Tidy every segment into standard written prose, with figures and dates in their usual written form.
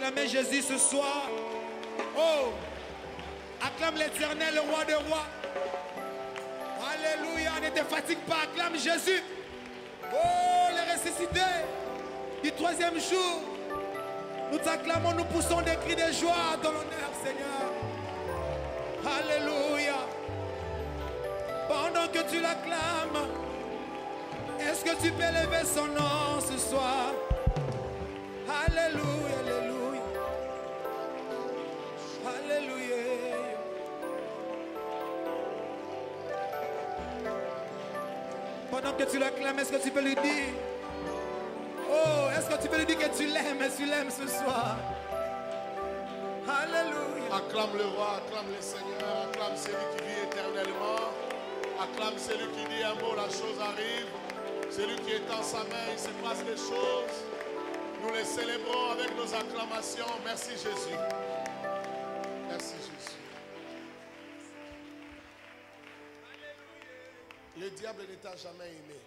acclamer Jésus ce soir. Oh, acclame l'Éternel, le roi des rois. Alléluia, ne te fatigue pas, acclame Jésus. Oh, le ressuscité du troisième jour. Nous t'acclamons, nous poussons des cris de joie à ton honneur, Seigneur. Alléluia. Pendant que tu l'acclames, est-ce que tu peux lever son nom ce soir? Alléluia, alléluia. Alléluia. Pendant que tu l'acclames, est-ce que tu peux lui dire? Oh, est-ce que tu peux lui dire que tu l'aimes ce soir? Alléluia. Acclame le roi, acclame le Seigneur, acclame celui qui vit éternellement. Acclame celui qui dit un mot, la chose arrive. Celui qui est en sa main, il se passe des choses. Nous les célébrons avec nos acclamations. Merci Jésus. Merci Jésus. Le diable ne t'a jamais aimé.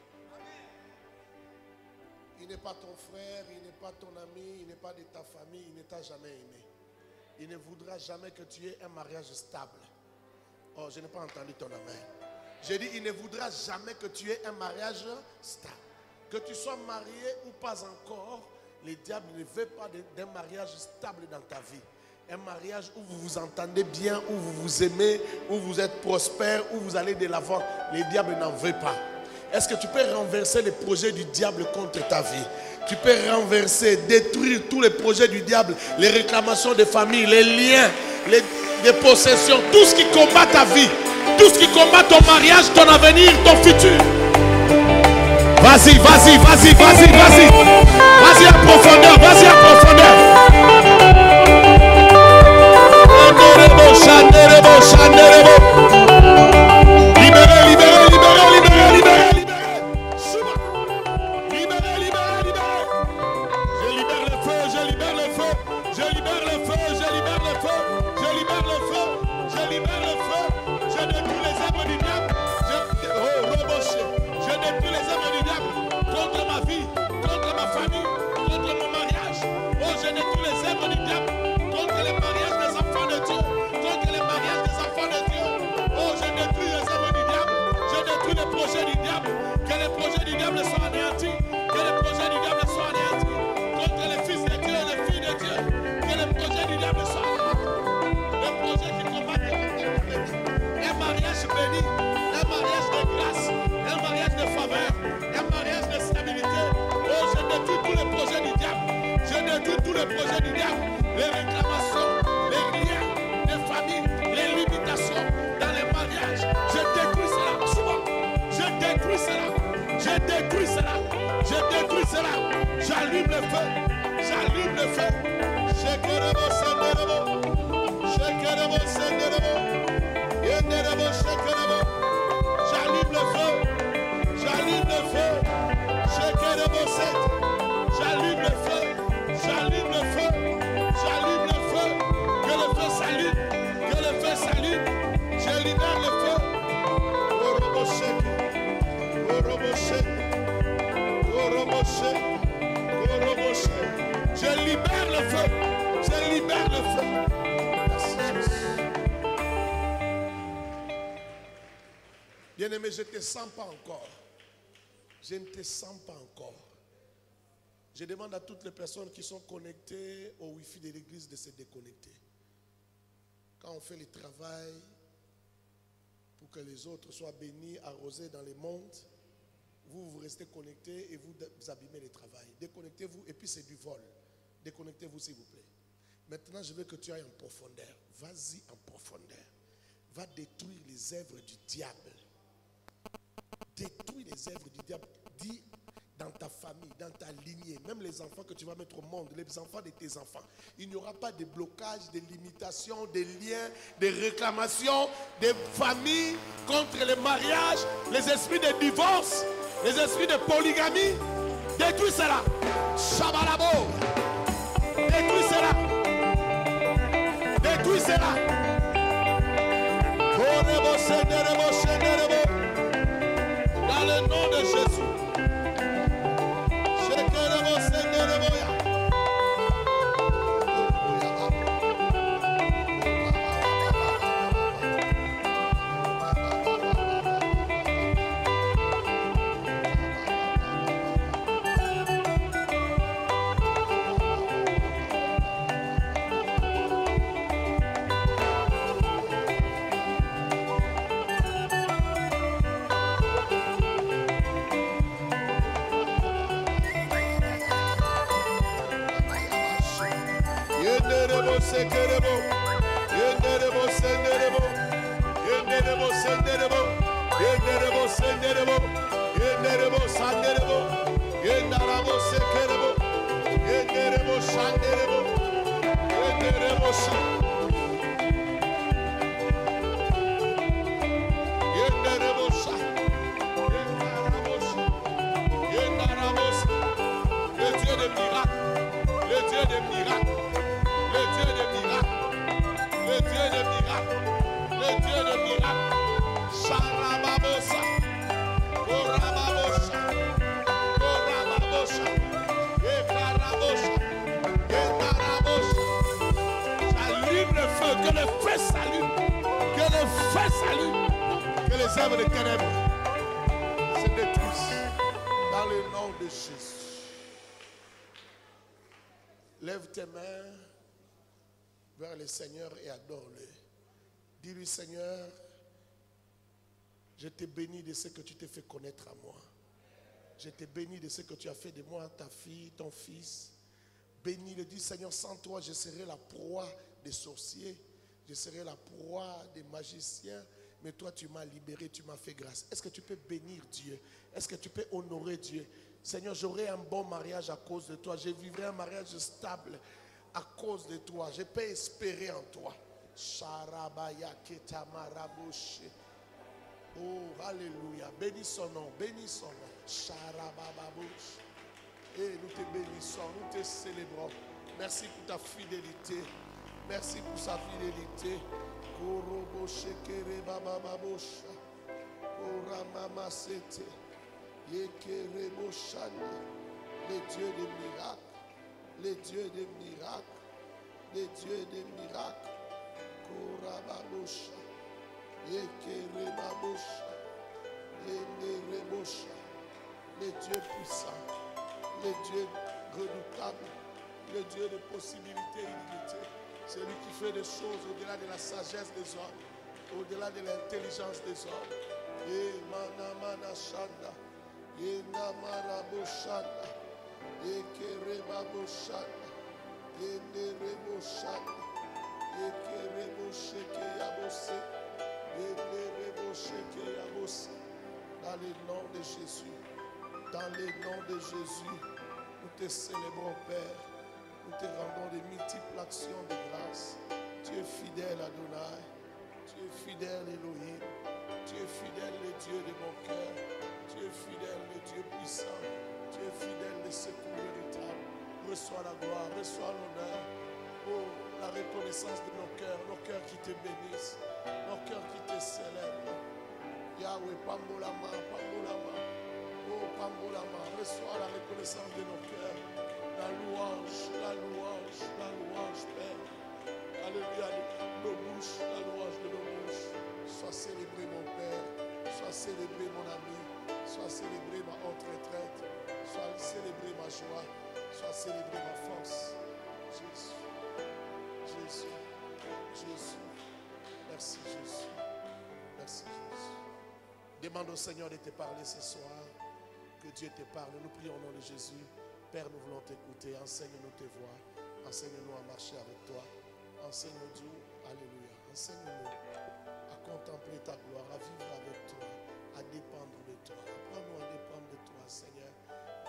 Il n'est pas ton frère, il n'est pas ton ami, il n'est pas de ta famille, il ne t'a jamais aimé. Il ne voudra jamais que tu aies un mariage stable. Oh, je n'ai pas entendu ton amen. J'ai dit, il ne voudra jamais que tu aies un mariage stable. Que tu sois marié ou pas encore, le diable ne veut pas d'un mariage stable dans ta vie. Un mariage où vous vous entendez bien, où vous vous aimez, où vous êtes prospère, où vous allez de l'avant. Le diable n'en veut pas. Est-ce que tu peux renverser les projets du diable contre ta vie? Tu peux renverser, détruire tous les projets du diable, les réclamations de famille, les liens, les possessions, tout ce qui combat ta vie, tout ce qui combat ton mariage, ton avenir, ton futur. Vas-y, vas-y, vas-y, vas-y, vas-y. Vas-y en profondeur, vas-y en profondeur. Libérez, libérez, libérez, libérez, libérez, libérez. Libérez, libérez, libérez. Je libère le feu, je libère le feu. Je libère le feu, je libère le feu. Je libère le feu, je libère le feu. Je détruis les œuvres du diable. Je détruis les œuvres du diable contre ma vie, contre ma famille, contre mon mariage. Oh, je détruis les œuvres du diable contre les mariages des enfants de Dieu, contre les mariages des enfants de Dieu. Oh, je détruis les œuvres du diable. Je détruis les projets du diable. Que les projets du diable soient anéantis. Que les projets du diable soient anéantis. Contre les fils de Dieu et les filles de Dieu. Que les projets du diable soient anéantis. Les projets qui combattent un mariage béni, un mariage de grâce, un mariage de faveur, un mariage de stabilité. Oh, je détruis tous les projets du diable. Je détruis tous les projets du diable. Les réclamations, les liens, les familles, les limitations dans les mariages. Je détruis cela. Souvent, je détruis cela. Je détruis cela. Je détruis cela. J'allume le feu. J'allume le feu. Shekerebo senderebo. Shekerebo senderebo. Yenderebo shekerebo. J'allume le feu. J'allume le feu. Shekerebo set. J'allume le feu. J'allume le feu. J'allume le feu. Que le feu s'allume. Que le feu s'allume. Je libère le feu. Orobo shek. Orobo shek. Orobo shek. Orobo shek. Je libère le feu. Je libère le feu. Merci Jésus. Bien-aimé, je ne te sens pas encore. Je ne te sens pas encore. Je demande à toutes les personnes qui sont connectées au Wi-Fi de l'église de se déconnecter. Quand on fait le travail pour que les autres soient bénis, arrosés dans le monde, vous restez connectés et vous abîmez le travail. Déconnectez-vous et puis c'est du vol. Déconnectez-vous s'il vous plaît. Maintenant, je veux que tu ailles en profondeur. Vas-y en profondeur. Va détruire les œuvres du diable. Détruis les œuvres du diable. Dis dans ta famille, dans ta lignée, même les enfants que tu vas mettre au monde, les enfants de tes enfants, il n'y aura pas de blocage, de limitations, de liens, de réclamations, de familles contre les mariages, les esprits de divorce, les esprits de polygamie. Détruis cela. Shabalabo. Détruis cela. Détruis cela. Dans le nom de Jésus. Que le feu s'allume. Que le feu s'allume. Que les œuvres des ténèbres se détruisent. Dans le nom de Jésus. Lève tes mains vers le Seigneur et adore-le. Dis-lui, Seigneur, je te bénis de ce que tu t'es fait connaître à moi. Je te bénis de ce que tu as fait de moi, ta fille, ton fils. Bénis-le, dis, Seigneur, sans toi, je serai la proie des sorciers. Je serai la proie des magiciens. Mais toi, tu m'as libéré, tu m'as fait grâce. Est-ce que tu peux bénir Dieu? Est-ce que tu peux honorer Dieu? Seigneur, j'aurai un bon mariage à cause de toi. Je vivrai un mariage stable à cause de toi. Je peux espérer en toi. Oh, alléluia. Bénis son nom, bénis son nom. Et nous te bénissons, nous te célébrons. Merci pour ta fidélité. Merci pour sa fidélité. Les dieux des miracles, les dieux des miracles, les dieux des miracles. Les dieux puissants, les dieux redoutables, le Dieu de possibilités illimitées. C'est lui qui fait des choses au-delà de la sagesse des hommes, au-delà de l'intelligence des hommes. Et manamana shanda, et namarabo shanda, et kerebabo shanda, et nerebo shanda, et kerebo sheke yabose, et nerebo sheke yabose. Dans le nom de Jésus, dans le nom de Jésus, nous te célébrons, Père. Nous te rendons de multiples actions de grâce. Tu es fidèle, Adonai. Tu es fidèle, Elohim. Tu es fidèle, le Dieu de mon cœur. Tu es fidèle, le Dieu puissant. Tu es fidèle, le secours véritable. Reçois la gloire, reçois l'honneur. Oh, la reconnaissance de nos cœurs qui te bénissent, nos cœurs qui te célèbrent. Yahweh, Pambolama, Pambolama. Oh, Pambolama, reçois la reconnaissance de nos cœurs. La louange, Père. Alléluia, nos bouches, la louange de nos bouches. Sois célébré, mon Père. Sois célébré, mon ami. Sois célébré, ma haute retraite. Sois célébré, ma joie. Sois célébré, ma force. Jésus, Jésus, Jésus. Merci, Jésus. Merci, Jésus. Demande au Seigneur de te parler ce soir. Que Dieu te parle. Nous prions au nom de Jésus. Père, nous voulons t'écouter. Enseigne-nous tes voies. Enseigne-nous à marcher avec toi. Enseigne-nous, Dieu. Alléluia. Enseigne-nous à contempler ta gloire, à vivre avec toi, à dépendre de toi. Apprends-nous à dépendre de toi, Seigneur.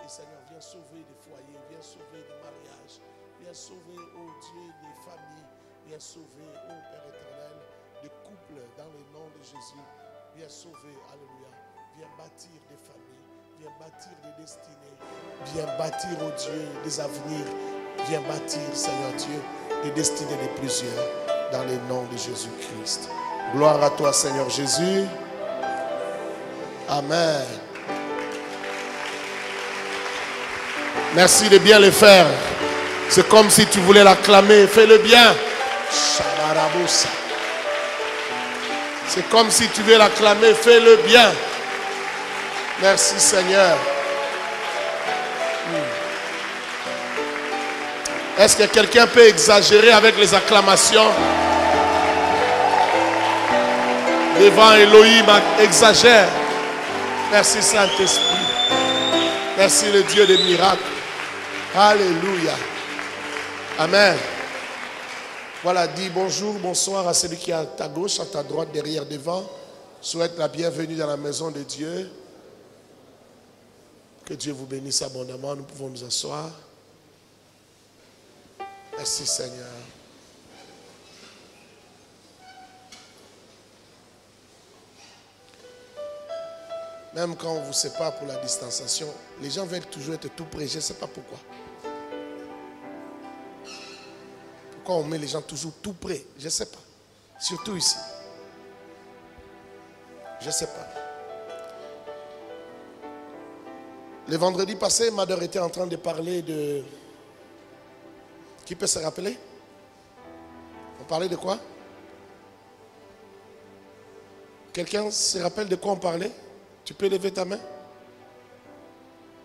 Et Seigneur, viens sauver des foyers, viens sauver des mariages, viens sauver, oh Dieu, des familles, viens sauver, oh Père éternel, des couples dans le nom de Jésus. Viens sauver, alléluia. Viens bâtir des familles. Viens bâtir des destinées. Viens bâtir, oh Dieu, des avenirs. Viens bâtir, Seigneur Dieu, des destinées de plusieurs. Dans le nom de Jésus-Christ. Gloire à toi, Seigneur Jésus. Amen. Merci de bien le faire. C'est comme si tu voulais l'acclamer. Fais-le bien. C'est comme si tu veux l'acclamer. Fais-le bien. Merci Seigneur. Est-ce que quelqu'un peut exagérer avec les acclamations? Devant Elohim, exagère. Merci Saint-Esprit. Merci le Dieu des miracles. Alléluia. Amen. Voilà, dis bonjour, bonsoir à celui qui est à ta gauche, à ta droite, derrière, devant. Souhaite la bienvenue dans la maison de Dieu. Que Dieu vous bénisse abondamment. Nous pouvons nous asseoir. Merci Seigneur. Même quand on vous sépare pour la distanciation, les gens veulent toujours être tout près. Je ne sais pas pourquoi. Pourquoi on met les gens toujours tout près? Je ne sais pas. Surtout ici. Je ne sais pas. Le vendredi passé, Mother était en train de parler de... Qui peut se rappeler? On parlait de quoi? Quelqu'un se rappelle de quoi on parlait? Tu peux lever ta main?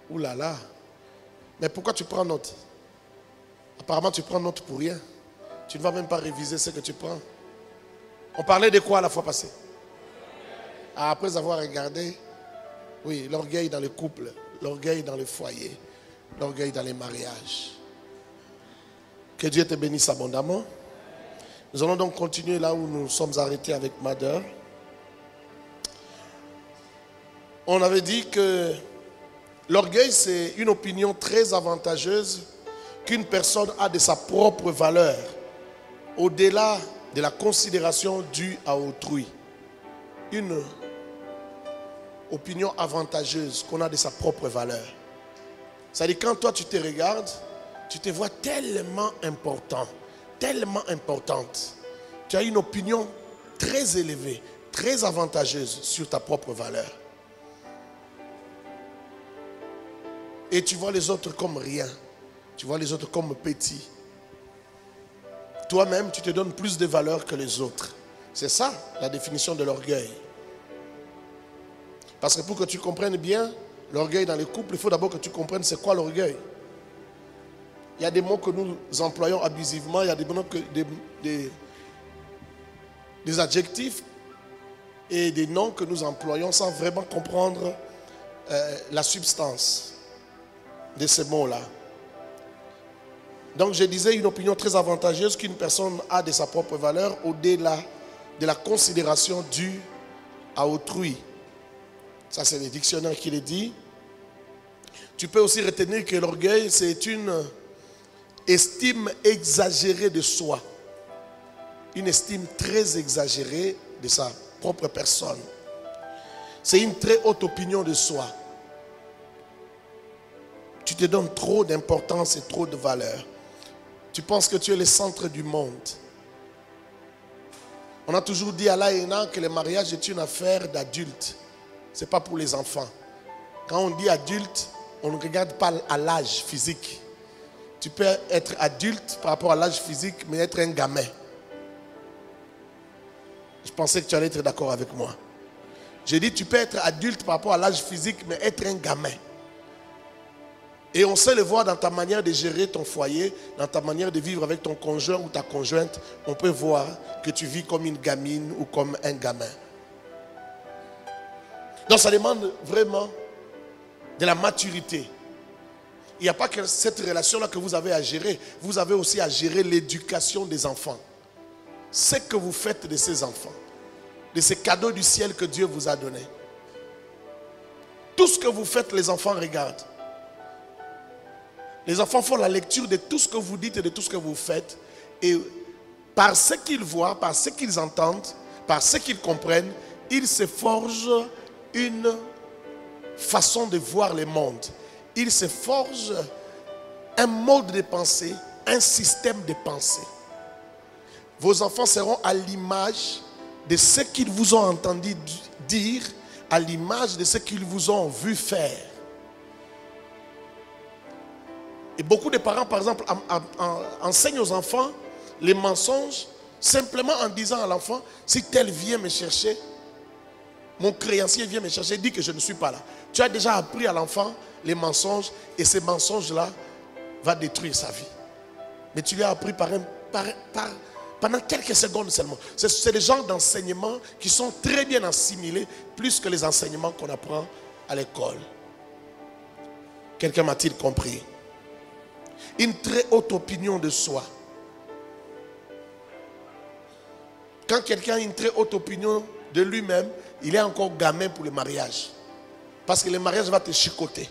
Ouh là là. Mais pourquoi tu prends note? Apparemment, tu prends note pour rien. Tu ne vas même pas réviser ce que tu prends. On parlait de quoi la fois passée? Après avoir regardé, oui, l'orgueil dans les couples, l'orgueil dans les foyers, l'orgueil dans les mariages. Que Dieu te bénisse abondamment. Nous allons donc continuer là où nous sommes arrêtés avec Mother. On avait dit que l'orgueil, c'est une opinion très avantageuse qu'une personne a de sa propre valeur, au-delà de la considération due à autrui. Une opinion avantageuse qu'on a de sa propre valeur. C'est-à-dire quand toi tu te regardes, tu te vois tellement important, tellement importante. Tu as une opinion très élevée, très avantageuse sur ta propre valeur. Et tu vois les autres comme rien. Tu vois les autres comme petits. Toi-même, tu te donnes plus de valeur que les autres. C'est ça, la définition de l'orgueil. Parce que pour que tu comprennes bien l'orgueil dans les couples, il faut d'abord que tu comprennes c'est quoi l'orgueil. Il y a des mots que nous employons abusivement, il y a des adjectifs et des noms que nous employons sans vraiment comprendre la substance de ces mots-là. Donc je disais une opinion très avantageuse qu'une personne a de sa propre valeur au-delà de la considération due à autrui. Ça c'est le dictionnaire qui le dit. Tu peux aussi retenir que l'orgueil c'est une estime exagérée de soi. Une estime très exagérée de sa propre personne. C'est une très haute opinion de soi. Tu te donnes trop d'importance et trop de valeur. Tu penses que tu es le centre du monde. On a toujours dit à l'AENA que le mariage est une affaire d'adultes. Ce n'est pas pour les enfants. Quand on dit adulte, on ne regarde pas à l'âge physique. Tu peux être adulte par rapport à l'âge physique, mais être un gamin. Je pensais que tu allais être d'accord avec moi. J'ai dit tu peux être adulte par rapport à l'âge physique, mais être un gamin. Et on sait le voir dans ta manière de gérer ton foyer, dans ta manière de vivre avec ton conjoint ou ta conjointe. On peut voir que tu vis comme une gamine ou comme un gamin. Donc ça demande vraiment de la maturité. Il n'y a pas que cette relation-là que vous avez à gérer. Vous avez aussi à gérer l'éducation des enfants. Ce que vous faites de ces enfants. De ces cadeaux du ciel que Dieu vous a donnés. Tout ce que vous faites, les enfants regardent. Les enfants font la lecture de tout ce que vous dites et de tout ce que vous faites. Et par ce qu'ils voient, par ce qu'ils entendent, par ce qu'ils comprennent, ils se forgent une façon de voir le monde. Ils se forgent un mode de pensée, un système de pensée. Vos enfants seront à l'image de ce qu'ils vous ont entendu dire, à l'image de ce qu'ils vous ont vu faire. Et beaucoup de parents, par exemple, enseignent aux enfants les mensonges simplement en disant à l'enfant, si tel vient me chercher, mon créancier vient me chercher, dit que je ne suis pas là. Tu as déjà appris à l'enfant les mensonges et ces mensonges-là vont détruire sa vie. Mais tu lui as appris pendant quelques secondes seulement. C'est les genres d'enseignements qui sont très bien assimilés, plus que les enseignements qu'on apprend à l'école. Quelqu'un m'a-t-il compris? Une très haute opinion de soi. Quand quelqu'un a une très haute opinion de lui-même, il est encore gamin pour le mariage. Parce que le mariage va te chicoter.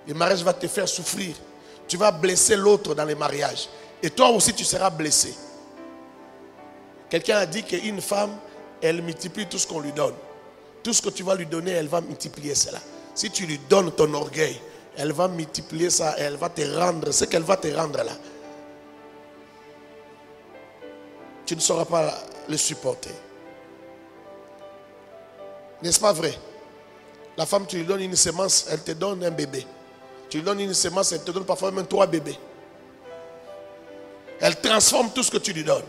Le mariage va te faire souffrir. Tu vas blesser l'autre dans le mariage. Et toi aussi tu seras blessé. Quelqu'un a dit qu'une femme, elle multiplie tout ce qu'on lui donne. tout ce que tu vas lui donner, elle va multiplier cela. Si tu lui donnes ton orgueil, elle va multiplier ça et elle va te rendre ce qu'elle va te rendre là. Tu ne sauras pas le supporter. N'est-ce pas vrai? La femme, tu lui donnes une semence, elle te donne un bébé. Tu lui donnes une semence, elle te donne parfois même 3 bébés. Elle transforme tout ce que tu lui donnes.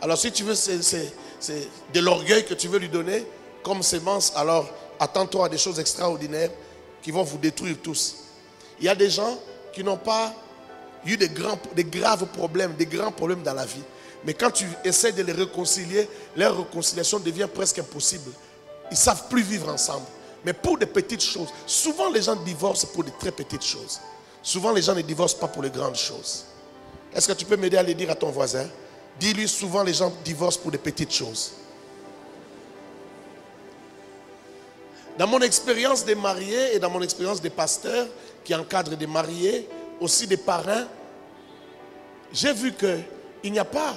Alors si tu veux, c'est de l'orgueil que tu veux lui donner comme semence, alors attends-toi à des choses extraordinaires qui vont vous détruire tous. Il y a des gens qui n'ont pas eu des graves problèmes, des grands problèmes dans la vie. Mais quand tu essaies de les réconcilier, leur réconciliation devient presque impossible. Ils ne savent plus vivre ensemble. Mais pour des petites choses, souvent les gens divorcent pour de très petites choses. Souvent les gens ne divorcent pas pour les grandes choses. Est-ce que tu peux m'aider à le dire à ton voisin? Dis-lui, souvent les gens divorcent pour des petites choses. Dans mon expérience des mariés et dans mon expérience des pasteurs qui encadrent des mariés, aussi des parrains, j'ai vu qu'il n'y a pas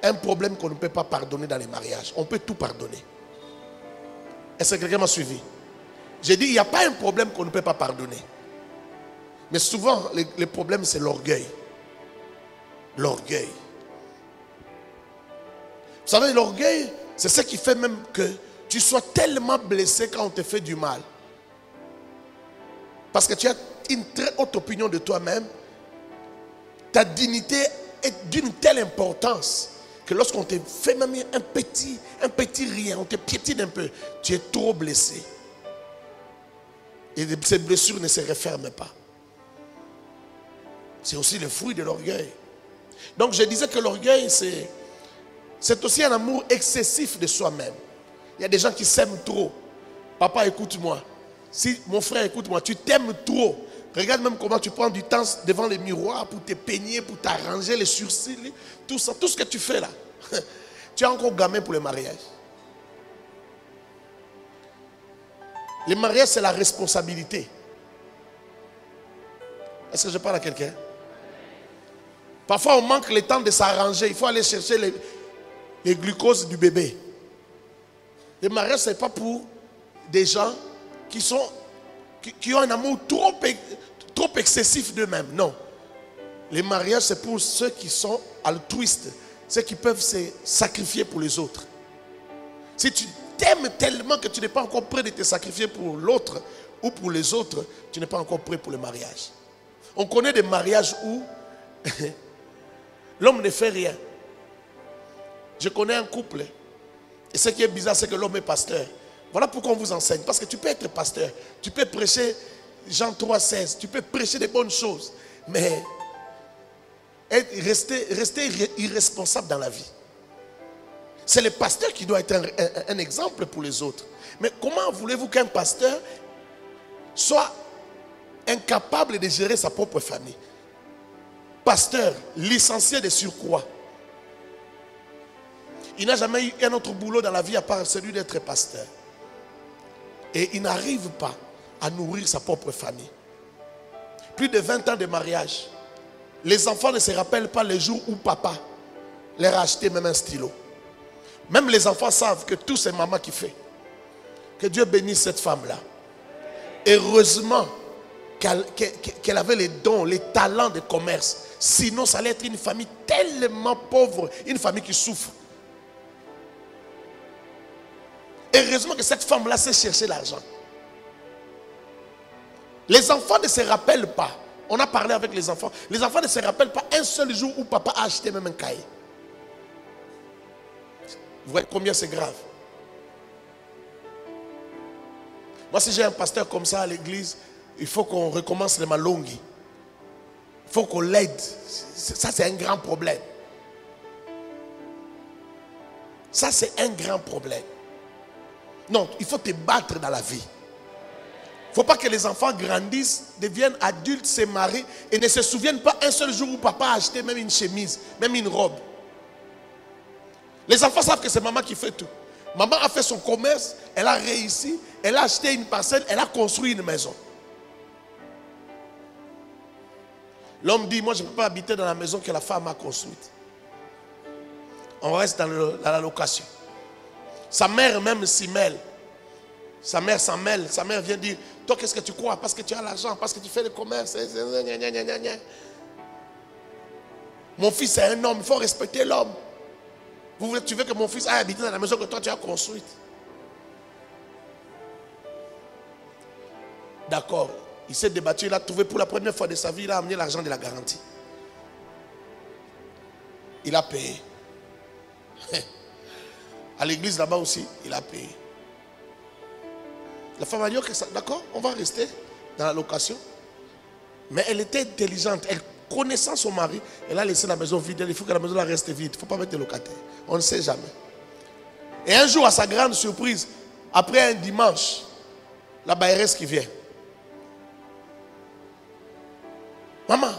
un problème qu'on ne peut pas pardonner dans les mariages. On peut tout pardonner. Est-ce que quelqu'un m'a suivi? J'ai dit, il n'y a pas un problème qu'on ne peut pas pardonner. Mais souvent, le problème, c'est l'orgueil. L'orgueil. Vous savez, l'orgueil, c'est ce qui fait même que tu sois tellement blessé quand on te fait du mal. Parce que tu as une très haute opinion de toi-même. Ta dignité est d'une telle importance que lorsqu'on te fait même un petit rien, on te piétine un peu, tu es trop blessé. Et ces blessures ne se referment pas. C'est aussi le fruit de l'orgueil. Donc je disais que l'orgueil, c'est aussi un amour excessif de soi-même. Il y a des gens qui s'aiment trop. Papa, écoute-moi. Si mon frère, écoute-moi, tu t'aimes trop. Regarde même comment tu prends du temps devant le miroir pour te peigner, pour t'arranger les sourcils, tout ça, tout ce que tu fais là. Tu es encore gamin pour le mariage. Le mariage, c'est la responsabilité. Est-ce que je parle à quelqu'un? Parfois, on manque le temps de s'arranger. Il faut aller chercher les glucoses du bébé. Le mariage, ce n'est pas pour des gens qui ont un amour trop excessif d'eux-mêmes. Non. Le mariage, c'est pour ceux qui sont altruistes, ceux qui peuvent se sacrifier pour les autres. Si tu t'aimes tellement que tu n'es pas encore prêt de te sacrifier pour l'autre ou pour les autres, tu n'es pas encore prêt pour le mariage. On connaît des mariages où l'homme ne fait rien. Je connais un couple, et ce qui est bizarre, c'est que l'homme est pasteur. Voilà pourquoi on vous enseigne. Parce que tu peux être pasteur, tu peux prêcher Jean 3,16, tu peux prêcher des bonnes choses, mais rester irresponsable dans la vie. C'est le pasteur qui doit être un exemple pour les autres. Mais comment voulez-vous qu'un pasteur soit incapable de gérer sa propre famille? Pasteur, licencié de surcroît. Il n'a jamais eu un autre boulot dans la vie à part celui d'être pasteur. Et il n'arrive pas à nourrir sa propre famille. Plus de 20 ans de mariage. Les enfants ne se rappellent pas les jours où papa leur a acheté même un stylo. Même les enfants savent que tout c'est maman qui fait. Que Dieu bénisse cette femme-là. Heureusement qu'elle avait les dons, les talents de commerce. Sinon, ça allait être une famille tellement pauvre, une famille qui souffre. Heureusement que cette femme-là sait chercher l'argent. Les enfants ne se rappellent pas. On a parlé avec les enfants. Les enfants ne se rappellent pas un seul jour où papa a acheté même un cahier. Vous voyez combien c'est grave. Moi, si j'ai un pasteur comme ça à l'église, il faut qu'on recommence les malongis. Il faut qu'on l'aide. Ça, c'est un grand problème. Ça, c'est un grand problème. Non, il faut te battre dans la vie. Il ne faut pas que les enfants grandissent, deviennent adultes, se marient et ne se souviennent pas un seul jour où papa a acheté même une chemise, même une robe. Les enfants savent que c'est maman qui fait tout. Maman a fait son commerce, elle a réussi, elle a acheté une parcelle, elle a construit une maison. L'homme dit, moi je ne peux pas habiter dans la maison que la femme a construite. On reste dans la location. Sa mère même s'y mêle. Sa mère s'en mêle. Sa mère vient dire, toi qu'est-ce que tu crois? Parce que tu as l'argent, parce que tu fais le commerce. Mon fils c'est un homme, il faut respecter l'homme. Tu veux que mon fils aille habiter dans la maison que toi tu as construite. D'accord. Il s'est débattu, il a trouvé pour la première fois de sa vie, il a amené l'argent de la garantie. Il a payé. À l'église là-bas aussi, il a payé. La femme a dit, d'accord, on va rester dans la location. Mais elle était intelligente, elle connaissant son mari, elle a laissé la maison vide. Il faut que la maison reste vide, il ne faut pas mettre de locataires. On ne sait jamais. Et un jour, à sa grande surprise, après un dimanche, la bailleresse qui vient. Maman,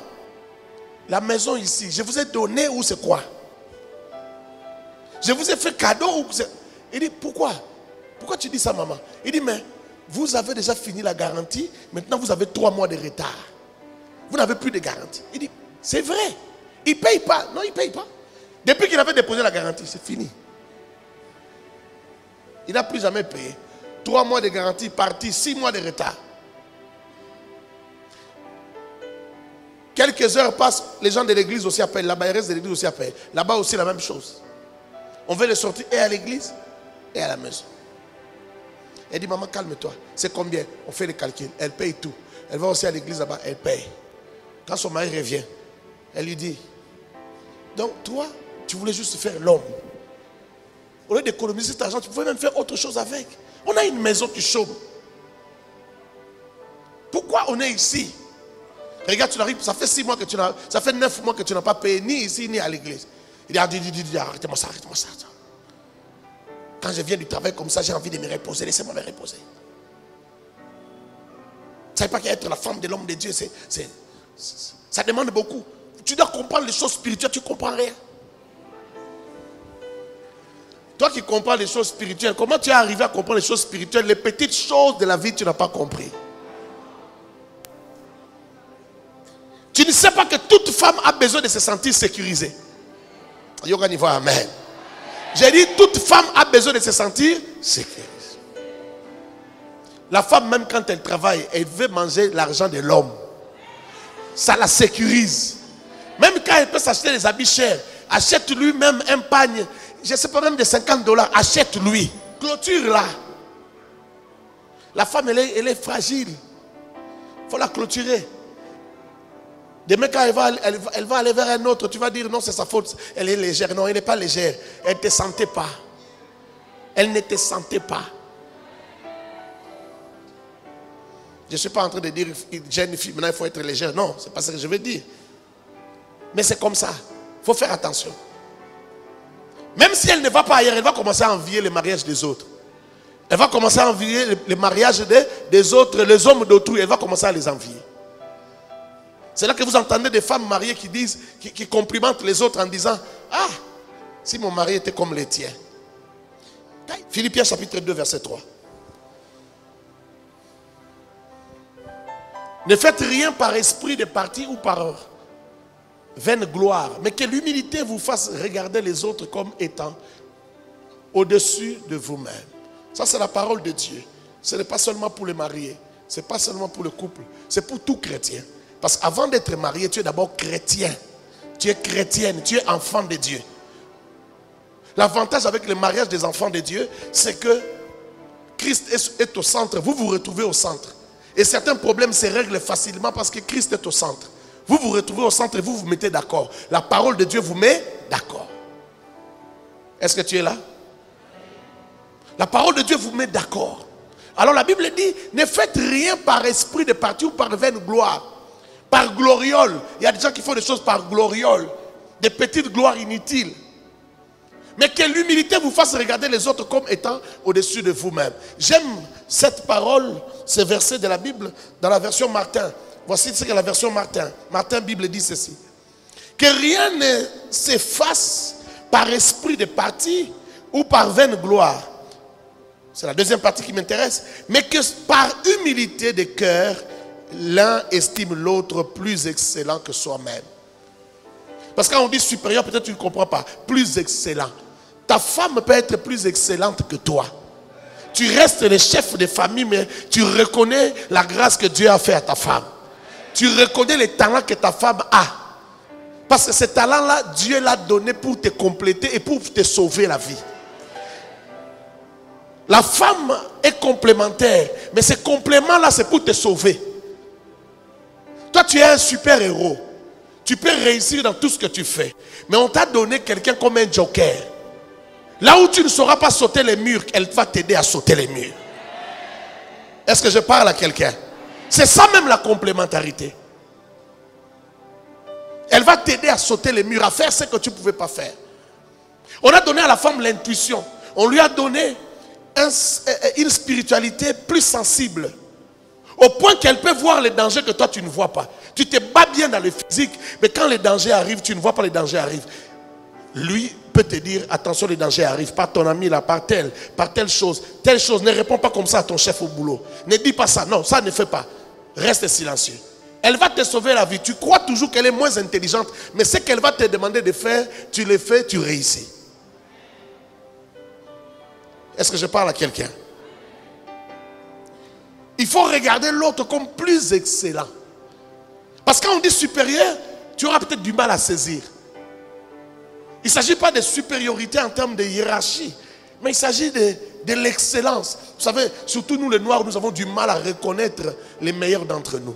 la maison ici, je vous ai donné ou c'est quoi? Je vous ai fait cadeau ou c'est... Il dit, pourquoi? Pourquoi tu dis ça, maman? Il dit, mais vous avez déjà fini la garantie, maintenant vous avez 3 mois de retard. Vous n'avez plus de garantie. Il dit, c'est vrai. Il ne paye pas. Non, il ne paye pas. Depuis qu'il avait déposé la garantie, c'est fini. Il n'a plus jamais payé. 3 mois de garantie, parti, 6 mois de retard. Quelques heures passent, les gens de l'église aussi appellent, la bailleresse de l'église aussi appelle. Là-bas aussi la même chose. On veut les sortir et à l'église et à la maison. Elle dit, maman, calme-toi. C'est combien? On fait les calculs. Elle paye tout. Elle va aussi à l'église là-bas, elle paye. Quand son mari revient, elle lui dit, donc toi, tu voulais juste faire l'homme. Au lieu d'économiser cet argent, tu pouvais même faire autre chose avec. On a une maison qui chôme. Pourquoi on est ici? Regarde, tu arrives, ça fait 6 mois que tu n'as, ça fait 9 mois que tu n'as pas payé ni ici ni à l'église. Il dit, arrêtez-moi ça, arrêtez-moi ça. Quand je viens du travail comme ça, j'ai envie de me reposer, laissez-moi me reposer. Vous ne savez pas qu'être la femme de l'homme de Dieu, ça demande beaucoup. Tu dois comprendre les choses spirituelles, tu ne comprends rien. Toi qui comprends les choses spirituelles, comment tu es arrivé à comprendre les choses spirituelles? Les petites choses de la vie, tu n'as pas compris. Tu ne sais pas que toute femme a besoin de se sentir sécurisée. Amen. J'ai dit, toute femme a besoin de se sentir sécurisée. La femme, même quand elle travaille, elle veut manger l'argent de l'homme. Ça la sécurise. Même quand elle peut s'acheter des habits chers, achète-lui même un pagne, je ne sais pas, même de $50, achète-lui. Clôture-la. La femme, elle est fragile. Il faut la clôturer. Demain, quand elle va aller vers un autre, tu vas dire non, c'est sa faute. Elle est légère. Non, elle n'est pas légère. Elle ne te sentait pas. Elle ne te sentait pas. Je ne suis pas en train de dire, jeune fille, maintenant il faut être légère. Non, ce n'est pas ce que je veux dire. Mais c'est comme ça. Il faut faire attention. Même si elle ne va pas ailleurs, elle va commencer à envier les mariages des autres. Elle va commencer à envier les mariages des autres, les hommes d'autrui. Elle va commencer à les envier. C'est là que vous entendez des femmes mariées qui disent, qui complimentent les autres en disant, ah, si mon mari était comme les tiens. Philippiens chapitre 2, verset 3. Ne faites rien par esprit de parti ou par vaine gloire, mais que l'humilité vous fasse regarder les autres comme étant au-dessus de vous-même. Ça, c'est la parole de Dieu. Ce n'est pas seulement pour les mariés, ce n'est pas seulement pour le couple, c'est pour tout chrétien. Parce qu'avant d'être marié, tu es d'abord chrétien. Tu es chrétienne, tu es enfant de Dieu. L'avantage avec le mariage des enfants de Dieu, c'est que Christ est au centre, vous vous retrouvez au centre. Et certains problèmes se règlent facilement parce que Christ est au centre. Vous vous retrouvez au centre et vous vous mettez d'accord. La parole de Dieu vous met d'accord. Est-ce que tu es là? La parole de Dieu vous met d'accord. Alors la Bible dit, ne faites rien par esprit de parti ou par vaine gloire. Par gloriole. Il y a des gens qui font des choses par gloriole. Des petites gloires inutiles. Mais que l'humilité vous fasse regarder les autres comme étant au-dessus de vous-même. J'aime cette parole, ce verset de la Bible dans la version Martin. Voici ce que la version Martin. Martin Bible dit ceci. Que rien ne se fasse par esprit de parti ou par vaine gloire. C'est la deuxième partie qui m'intéresse. Mais que par humilité de cœur, l'un estime l'autre plus excellent que soi-même. Parce que quand on dit supérieur, peut-être tu ne comprends pas. Plus excellent. Ta femme peut être plus excellente que toi. Tu restes le chef de famille, mais tu reconnais la grâce que Dieu a fait à ta femme. Tu reconnais les talents que ta femme a. Parce que ces talents-là, Dieu l'a donné pour te compléter et pour te sauver la vie. La femme est complémentaire, mais ces compléments-là, c'est pour te sauver. Toi, tu es un super héros. Tu peux réussir dans tout ce que tu fais. Mais on t'a donné quelqu'un comme un joker. Là où tu ne sauras pas sauter les murs, elle va t'aider à sauter les murs. Est-ce que je parle à quelqu'un? C'est ça même la complémentarité. Elle va t'aider à sauter les murs, à faire ce que tu ne pouvais pas faire. On a donné à la femme l'intuition. On lui a donné une spiritualité plus sensible. Au point qu'elle peut voir les dangers que toi tu ne vois pas. Tu te bats bien dans le physique, mais quand les dangers arrivent, tu ne vois pas les dangers arrivent. Lui peut te dire, attention, les dangers arrivent, par ton ami là, par telle chose. Telle chose, ne réponds pas comme ça à ton chef au boulot. Ne dis pas ça, non, ça ne fait pas. Reste silencieux. Elle va te sauver la vie. Tu crois toujours qu'elle est moins intelligente, mais ce qu'elle va te demander de faire, tu le fais, tu réussis. Est-ce que je parle à quelqu'un? Il faut regarder l'autre comme plus excellent. Parce que quand on dit supérieur, tu auras peut-être du mal à saisir. Il ne s'agit pas de supériorité en termes de hiérarchie, mais il s'agit de l'excellence. Vous savez, surtout nous les Noirs, nous avons du mal à reconnaître les meilleurs d'entre nous.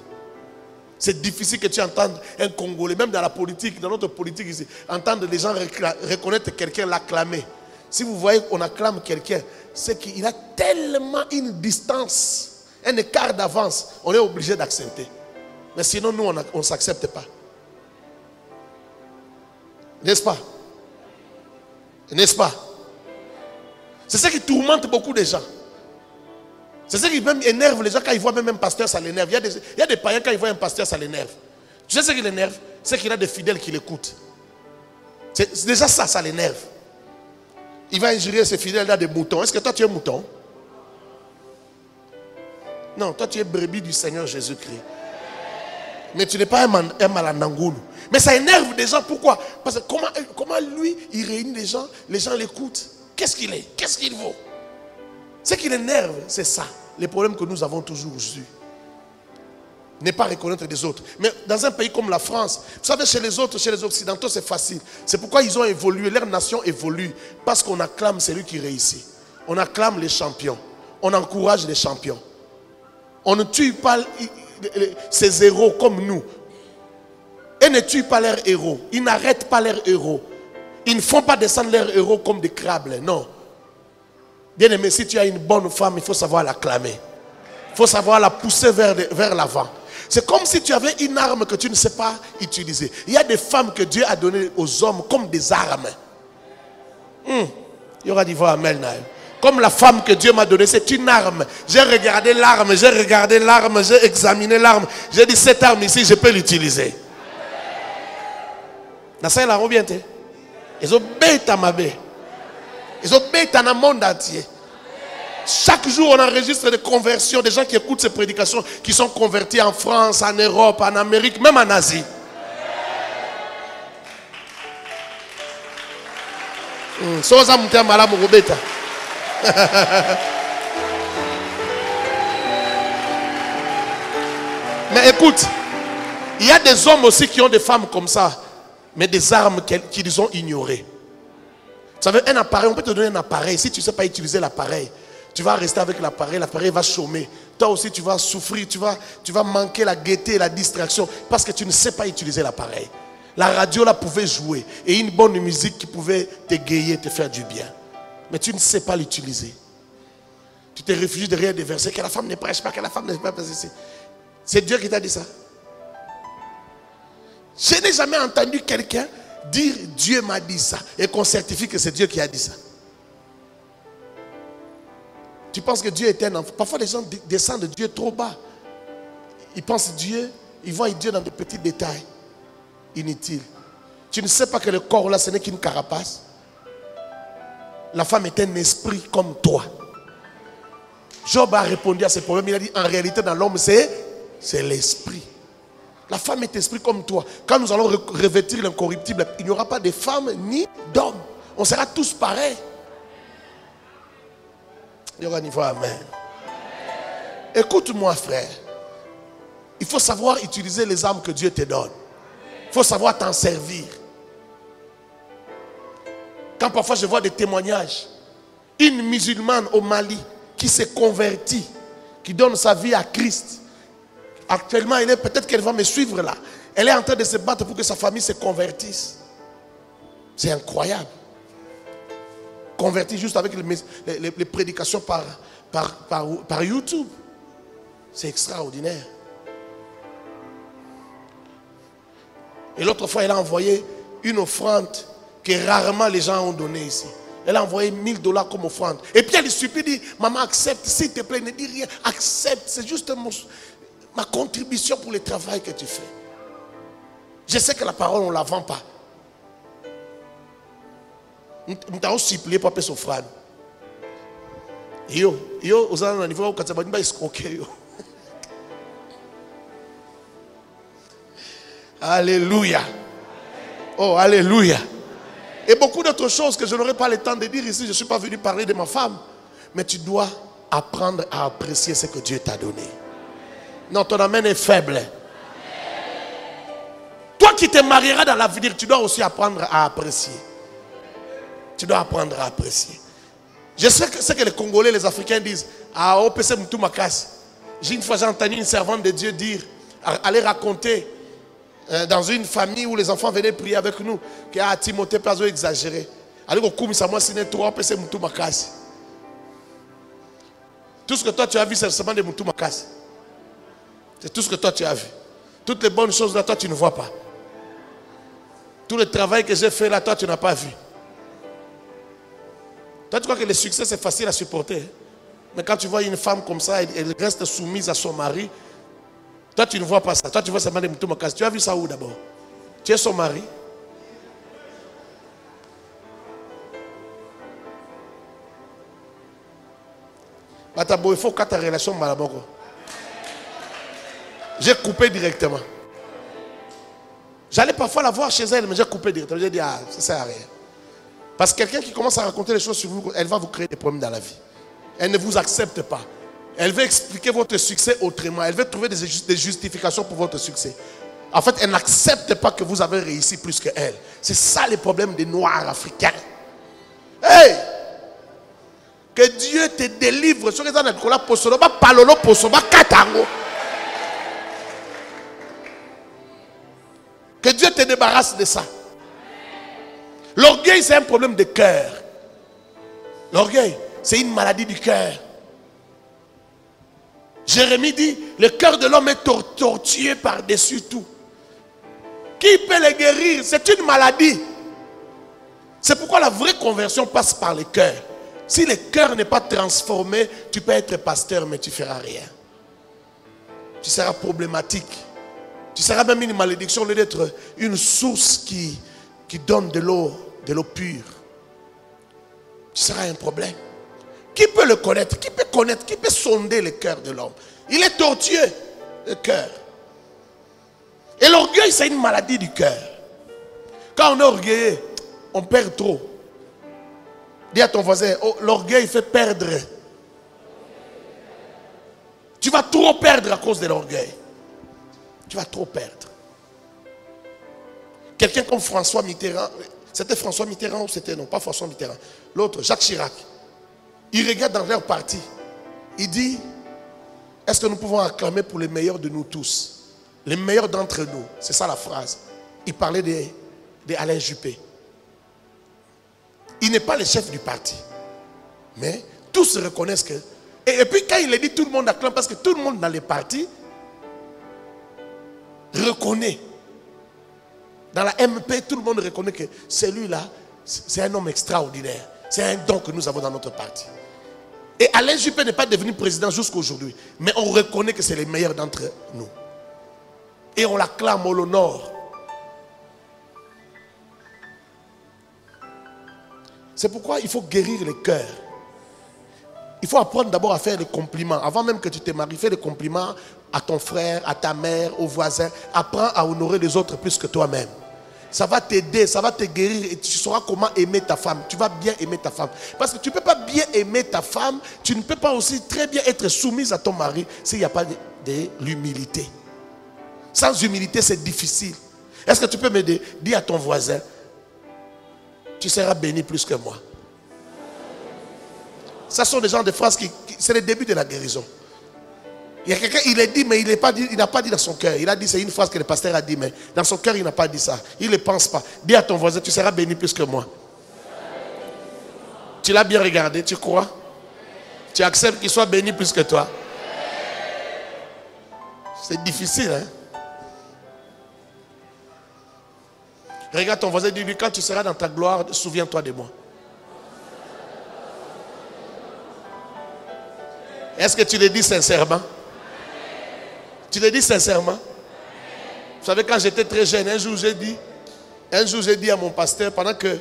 C'est difficile que tu entendes un Congolais, même dans la politique, dans notre politique ici, entendre les gens reconnaître quelqu'un, l'acclamer. Si vous voyez qu'on acclame quelqu'un, c'est qu'il a tellement une distance, un écart d'avance, on est obligé d'accepter. Mais sinon, nous, on ne s'accepte pas. N'est-ce pas? N'est-ce pas? C'est ça qui tourmente beaucoup de gens. C'est ça qui même énerve les gens quand ils voient même un pasteur, ça l'énerve. Il y a des païens, quand ils voient un pasteur, ça l'énerve. Tu sais ce qui l'énerve? C'est qu'il a des fidèles qui l'écoutent. C'est déjà ça, ça l'énerve. Il va injurier ses fidèles-là des moutons. Est-ce que toi tu es mouton? Non, toi tu es brebis du Seigneur Jésus-Christ. Mais tu n'es pas un malanangoulou. Mais ça énerve des gens. Pourquoi? Parce que comment lui, il réunit les gens l'écoutent. Qu'est-ce qu'il est? Qu'est-ce qu'il vaut? Ce qui l'énerve, c'est ça. Les problèmes que nous avons toujours eu. Ne pas reconnaître des autres. Mais dans un pays comme la France, vous savez, chez les autres, chez les Occidentaux, c'est facile. C'est pourquoi ils ont évolué. Leur nation évolue. Parce qu'on acclame celui qui réussit. On acclame les champions. On encourage les champions. On ne tue pas ces héros comme nous. Ils ne tuent pas leurs héros. Ils n'arrêtent pas leurs héros. Ils ne font pas descendre leurs héros comme des crabes. Non. Bien aimé, si tu as une bonne femme, il faut savoir l'acclamer. Il faut savoir la pousser vers l'avant. C'est comme si tu avais une arme que tu ne sais pas utiliser. Il y a des femmes que Dieu a données aux hommes comme des armes. Il y aura dit amen. Comme la femme que Dieu m'a donnée, c'est une arme. J'ai regardé l'arme, j'ai examiné l'arme. J'ai dit, cette arme ici, je peux l'utiliser. Ils ont bête à ma baie. Ils ont bête dans le monde entier. Chaque jour, on enregistre des conversions, des gens qui écoutent ces prédications, qui sont convertis en France, en Europe, en Amérique, même en Asie. Mais écoute, il y a des hommes aussi qui ont des femmes comme ça, mais des armes qu'ils ont ignorées. Vous savez, un appareil, on peut te donner un appareil. Si tu ne sais pas utiliser l'appareil, tu vas rester avec l'appareil va chômer. Toi aussi, tu vas souffrir, tu vas manquer la gaieté et la distraction parce que tu ne sais pas utiliser l'appareil. La radio là pouvait jouer et une bonne musique qui pouvait t'égayer, te faire du bien. Mais tu ne sais pas l'utiliser. Tu te réfugies derrière des versets que la femme ne prêche pas, que la femme ne prêche pas. C'est Dieu qui t'a dit ça. Je n'ai jamais entendu quelqu'un dire Dieu m'a dit ça et qu'on certifie que c'est Dieu qui a dit ça. Tu penses que Dieu est un enfant. Parfois les gens descendent de Dieu trop bas. Ils pensent Dieu, ils voient Dieu dans des petits détails inutiles. Tu ne sais pas que le corps là ce n'est qu'une carapace. La femme est un esprit comme toi. Job a répondu à ces problèmes. Il a dit en réalité dans l'homme c'est l'esprit. La femme est esprit comme toi. Quand nous allons revêtir l'incorruptible, il n'y aura pas de femme ni d'homme. On sera tous pareils. Il y aura un niveau amen. Écoute-moi, frère. Il faut savoir utiliser les armes que Dieu te donne. Il faut savoir t'en servir. Quand parfois je vois des témoignages, une musulmane au Mali qui s'est convertie, qui donne sa vie à Christ. Actuellement, peut-être qu'elle va me suivre là. Elle est en train de se battre pour que sa famille se convertisse. C'est incroyable. Convertie juste avec les prédications par YouTube. C'est extraordinaire. Et l'autre fois, elle a envoyé une offrande que rarement les gens ont donnée ici. Elle a envoyé $1000 comme offrande. Et puis elle supplie, dit, maman, accepte, s'il te plaît, ne dis rien. Accepte, c'est juste ma contribution pour le travail que tu fais. Je sais que la parole, on ne la vend pas. Nous t'avons supplié pour payer cette offrande. Yo, vous avez un niveau où vous avez escroqué. Alléluia. Oh, alléluia. Et beaucoup d'autres choses que je n'aurai pas le temps de dire ici. Je ne suis pas venu parler de ma femme. Mais tu dois apprendre à apprécier ce que Dieu t'a donné. Non, ton amen est faible. Toi qui te marieras dans l'avenir, tu dois aussi apprendre à apprécier. Tu dois apprendre à apprécier. Je sais que ce que les Congolais, les Africains disent. Ah, oh, PC Moutoumakass. Une fois, j'ai entendu une servante de Dieu dire, aller raconter dans une famille où les enfants venaient prier avec nous, que Timothée pas exagéré. Alors tout ce que toi tu as vu, c'est seulement des Moutoumakass. C'est tout ce que toi tu as vu. Toutes les bonnes choses là, toi tu ne vois pas. Tout le travail que j'ai fait là, toi tu n'as pas vu. Toi tu crois que le succès c'est facile à supporter. Mais quand tu vois une femme comme ça, elle reste soumise à son mari. Toi, tu ne vois pas ça. Toi, tu vois seulement des Moutoumakass. Tu as vu ça où d'abord? Tu es son mari. Il faut que ta relation malaboko. J'ai coupé directement. J'allais parfois la voir chez elle, mais j'ai coupé directement. J'ai dit, ah, ça ne sert à rien. Parce que quelqu'un qui commence à raconter les choses sur vous, elle va vous créer des problèmes dans la vie. Elle ne vous accepte pas. Elle veut expliquer votre succès autrement. Elle veut trouver des justifications pour votre succès. En fait, elle n'accepte pas que vous avez réussi plus qu'elle. C'est ça le problème des Noirs africains. Hey! Que Dieu te délivre. Que Dieu te débarrasse de ça. L'orgueil, c'est un problème de cœur. L'orgueil, c'est une maladie du cœur. Jérémie dit, le cœur de l'homme est tortueux par-dessus tout. Qui peut le guérir? C'est une maladie. C'est pourquoi la vraie conversion passe par le cœur. Si le cœur n'est pas transformé, tu peux être pasteur, mais tu ne feras rien. Tu seras problématique. Tu seras même une malédiction au lieu d'être une source qui donne de l'eau pure. Tu seras un problème. Qui peut le connaître? Qui peut connaître? Qui peut sonder le cœur de l'homme? Il est tortueux, le cœur. Et l'orgueil, c'est une maladie du cœur. Quand on est orgueilleux, on perd trop. Dis à ton voisin, oh, l'orgueil fait perdre. Tu vas trop perdre à cause de l'orgueil. Tu vas trop perdre. Quelqu'un comme François Mitterrand, c'était François Mitterrand ou c'était non, pas François Mitterrand. L'autre, Jacques Chirac. Il regarde dans leur parti. Il dit, est-ce que nous pouvons acclamer pour les meilleurs de nous tous? Les meilleurs d'entre nous. C'est ça la phrase. Il parlait de Alain Juppé. Il n'est pas le chef du parti. Mais tous reconnaissent que... Et puis quand il est dit, tout le monde acclame parce que tout le monde dans les partis reconnaît. Dans la MP, tout le monde reconnaît que celui-là, c'est un homme extraordinaire. C'est un don que nous avons dans notre parti. Et Alain Juppé n'est pas devenu président jusqu'à aujourd'hui. Mais on reconnaît que c'est les meilleurs d'entre nous. Et on l'acclame, on l'honore. C'est pourquoi il faut guérir le cœur. Il faut apprendre d'abord à faire des compliments. Avant même que tu te maries, fais des compliments à ton frère, à ta mère, aux voisins. Apprends à honorer les autres plus que toi-même. ça va t'aider, ça va te guérir et tu sauras comment aimer ta femme. Tu vas bien aimer ta femme. Parce que tu ne peux pas bien aimer ta femme, tu ne peux pas aussi très bien être soumise à ton mari s'il n'y a pas de l'humilité. Sans humilité, c'est difficile. Est-ce que tu peux m'aider? Dis à ton voisin, tu seras béni plus que moi. Ça sont des genres de phrases c'est le début de la guérison. Il y a quelqu'un, il l'a dit, mais il n'a pas dit dans son cœur. Il a dit, c'est une phrase que le pasteur a dit, mais dans son cœur, il n'a pas dit ça. Il ne pense pas. Dis à ton voisin, tu seras béni plus que moi. Tu l'as bien regardé, tu crois? Tu acceptes qu'il soit béni plus que toi? C'est difficile, hein? Regarde ton voisin, dis-lui, quand tu seras dans ta gloire, souviens-toi de moi. Est-ce que tu le dis sincèrement? Tu le dis sincèrement? Vous savez, quand j'étais très jeune, un jour j'ai dit à mon pasteur, pendant que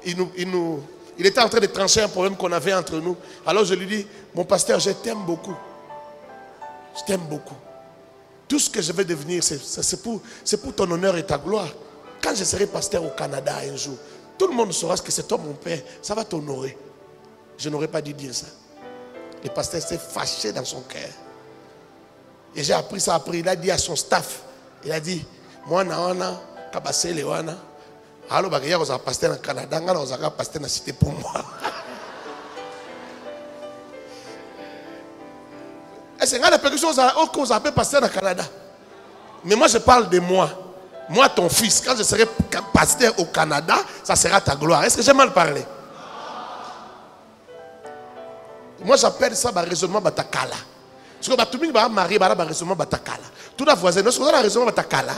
il était en train de trancher un problème qu'on avait entre nous. Alors je lui dis, mon pasteur, je t'aime beaucoup. Je t'aime beaucoup. Tout ce que je vais devenir, c'est pour ton honneur et ta gloire. Quand je serai pasteur au Canada un jour, tout le monde saura que c'est toi mon père. Ça va t'honorer. Je n'aurais pas dû dire ça. Le pasteur s'est fâché dans son cœur. Et j'ai appris ça après. Il a dit à son staff, il a dit, moi, naona, kabase lewana. Alors, il y a un pasteur au Canada, il y a un pasteur dans la cité pour moi. C'est une quelque chose qu'on appelle pasteur au Canada. Mais moi, je parle de moi. Moi, ton fils, quand je serai pasteur au Canada, ça sera ta gloire. Est-ce que j'ai mal parlé? Moi, j'appelle ça le raisonnement batakala. Parce que tout le monde va marier le raisonnement batakala. Tout le voisin, est-ce que vous avez le raisonnement batakala?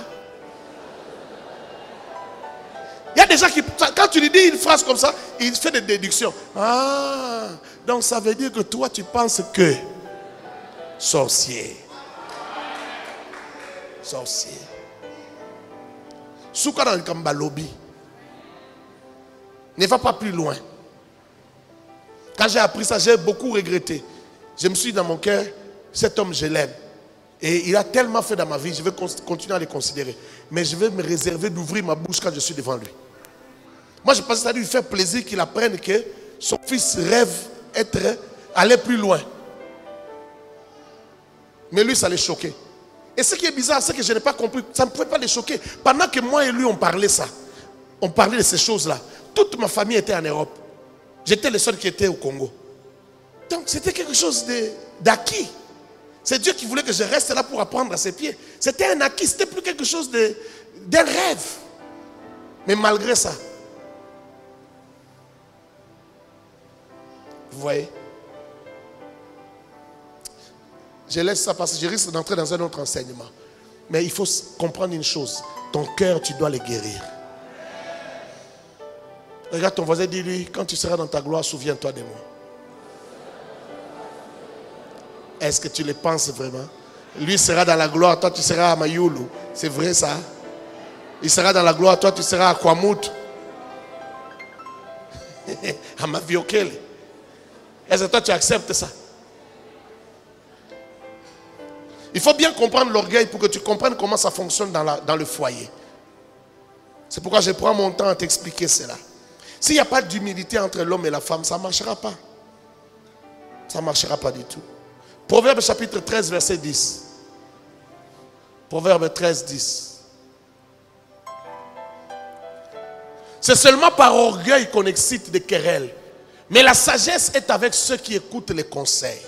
Il y a des gens qui, quand tu lui dis une phrase comme ça, il fait des déductions. Ah, donc ça veut dire que toi, tu penses que sorcier. Sorcier. Souka dans le Kambalobi. Ne va pas plus loin. Quand j'ai appris ça, j'ai beaucoup regretté. Je me suis dit dans mon cœur, cet homme, je l'aime. Et il a tellement fait dans ma vie, je vais continuer à le considérer. Mais je vais me réserver d'ouvrir ma bouche quand je suis devant lui. Moi, je pense que ça lui fait plaisir qu'il apprenne que son fils rêve aller plus loin. Mais lui, ça l'a choqué. Et ce qui est bizarre, c'est que je n'ai pas compris. Ça ne pouvait pas le choquer. Pendant que moi et lui, on parlait ça. On parlait de ces choses-là. Toute ma famille était en Europe. J'étais le seul qui était au Congo. Donc, c'était quelque chose d'acquis. C'est Dieu qui voulait que je reste là pour apprendre à ses pieds. C'était un acquis. C'était plus quelque chose d'un rêve. Mais malgré ça, vous voyez, je laisse ça parce que je risque d'entrer dans un autre enseignement. Mais il faut comprendre une chose. Ton cœur, tu dois le guérir. Regarde ton voisin, dis-lui, quand tu seras dans ta gloire, souviens-toi de moi. Est-ce que tu le penses vraiment? Lui sera dans la gloire, toi tu seras à Mayulu. C'est vrai ça? Il sera dans la gloire, toi tu seras à Kwamut. À Maviokele. Est-ce que toi tu acceptes ça? Il faut bien comprendre l'orgueil pour que tu comprennes comment ça fonctionne dans le foyer. C'est pourquoi je prends mon temps à t'expliquer cela. S'il n'y a pas d'humilité entre l'homme et la femme, ça ne marchera pas. Ça ne marchera pas du tout. Proverbe chapitre 13, verset 10. Proverbe 13, 10. C'est seulement par orgueil qu'on excite des querelles. Mais la sagesse est avec ceux qui écoutent les conseils.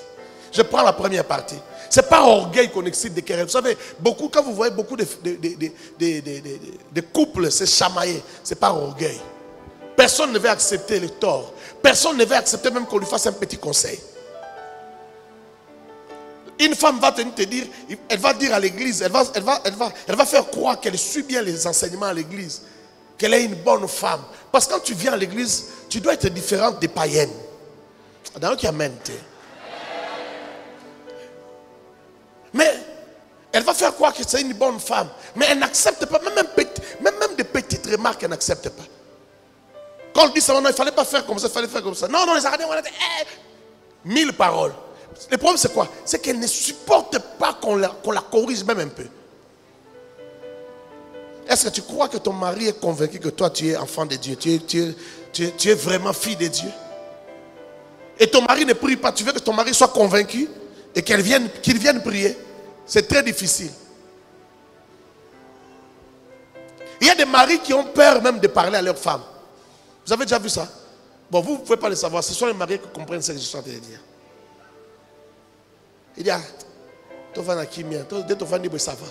Je prends la première partie. C'est par orgueil qu'on excite des querelles. Vous savez, quand vous voyez beaucoup de couples se chamailler, c'est par orgueil. Personne ne veut accepter le tort. Personne ne veut accepter même qu'on lui fasse un petit conseil. Une femme va te dire, elle va dire à l'église, elle va faire croire qu'elle suit bien les enseignements à l'église, qu'elle est une bonne femme. Parce que quand tu viens à l'église, tu dois être différente des païennes. Dans qui amène. Mais elle va faire croire que c'est une bonne femme. Mais elle n'accepte pas, même des petites remarques, elle n'accepte pas. Quand on dit ça, non, il ne fallait pas faire comme ça, il fallait faire comme ça. Non, les Arabes, on a dit, 1000 paroles. Le problème, c'est quoi? C'est qu'elle ne supporte pas qu'on la corrige même un peu. Est-ce que tu crois que ton mari est convaincu que toi tu es enfant de Dieu? Tu es vraiment fille de Dieu? Et ton mari ne prie pas. Tu veux que ton mari soit convaincu et qu'il vienne prier? C'est très difficile. Il y a des maris qui ont peur même de parler à leur femme. Vous avez déjà vu ça? Bon, vous ne pouvez pas le savoir. Ce sont les maris qui comprennent ce que je suis en train de dire. Il dit, ça va.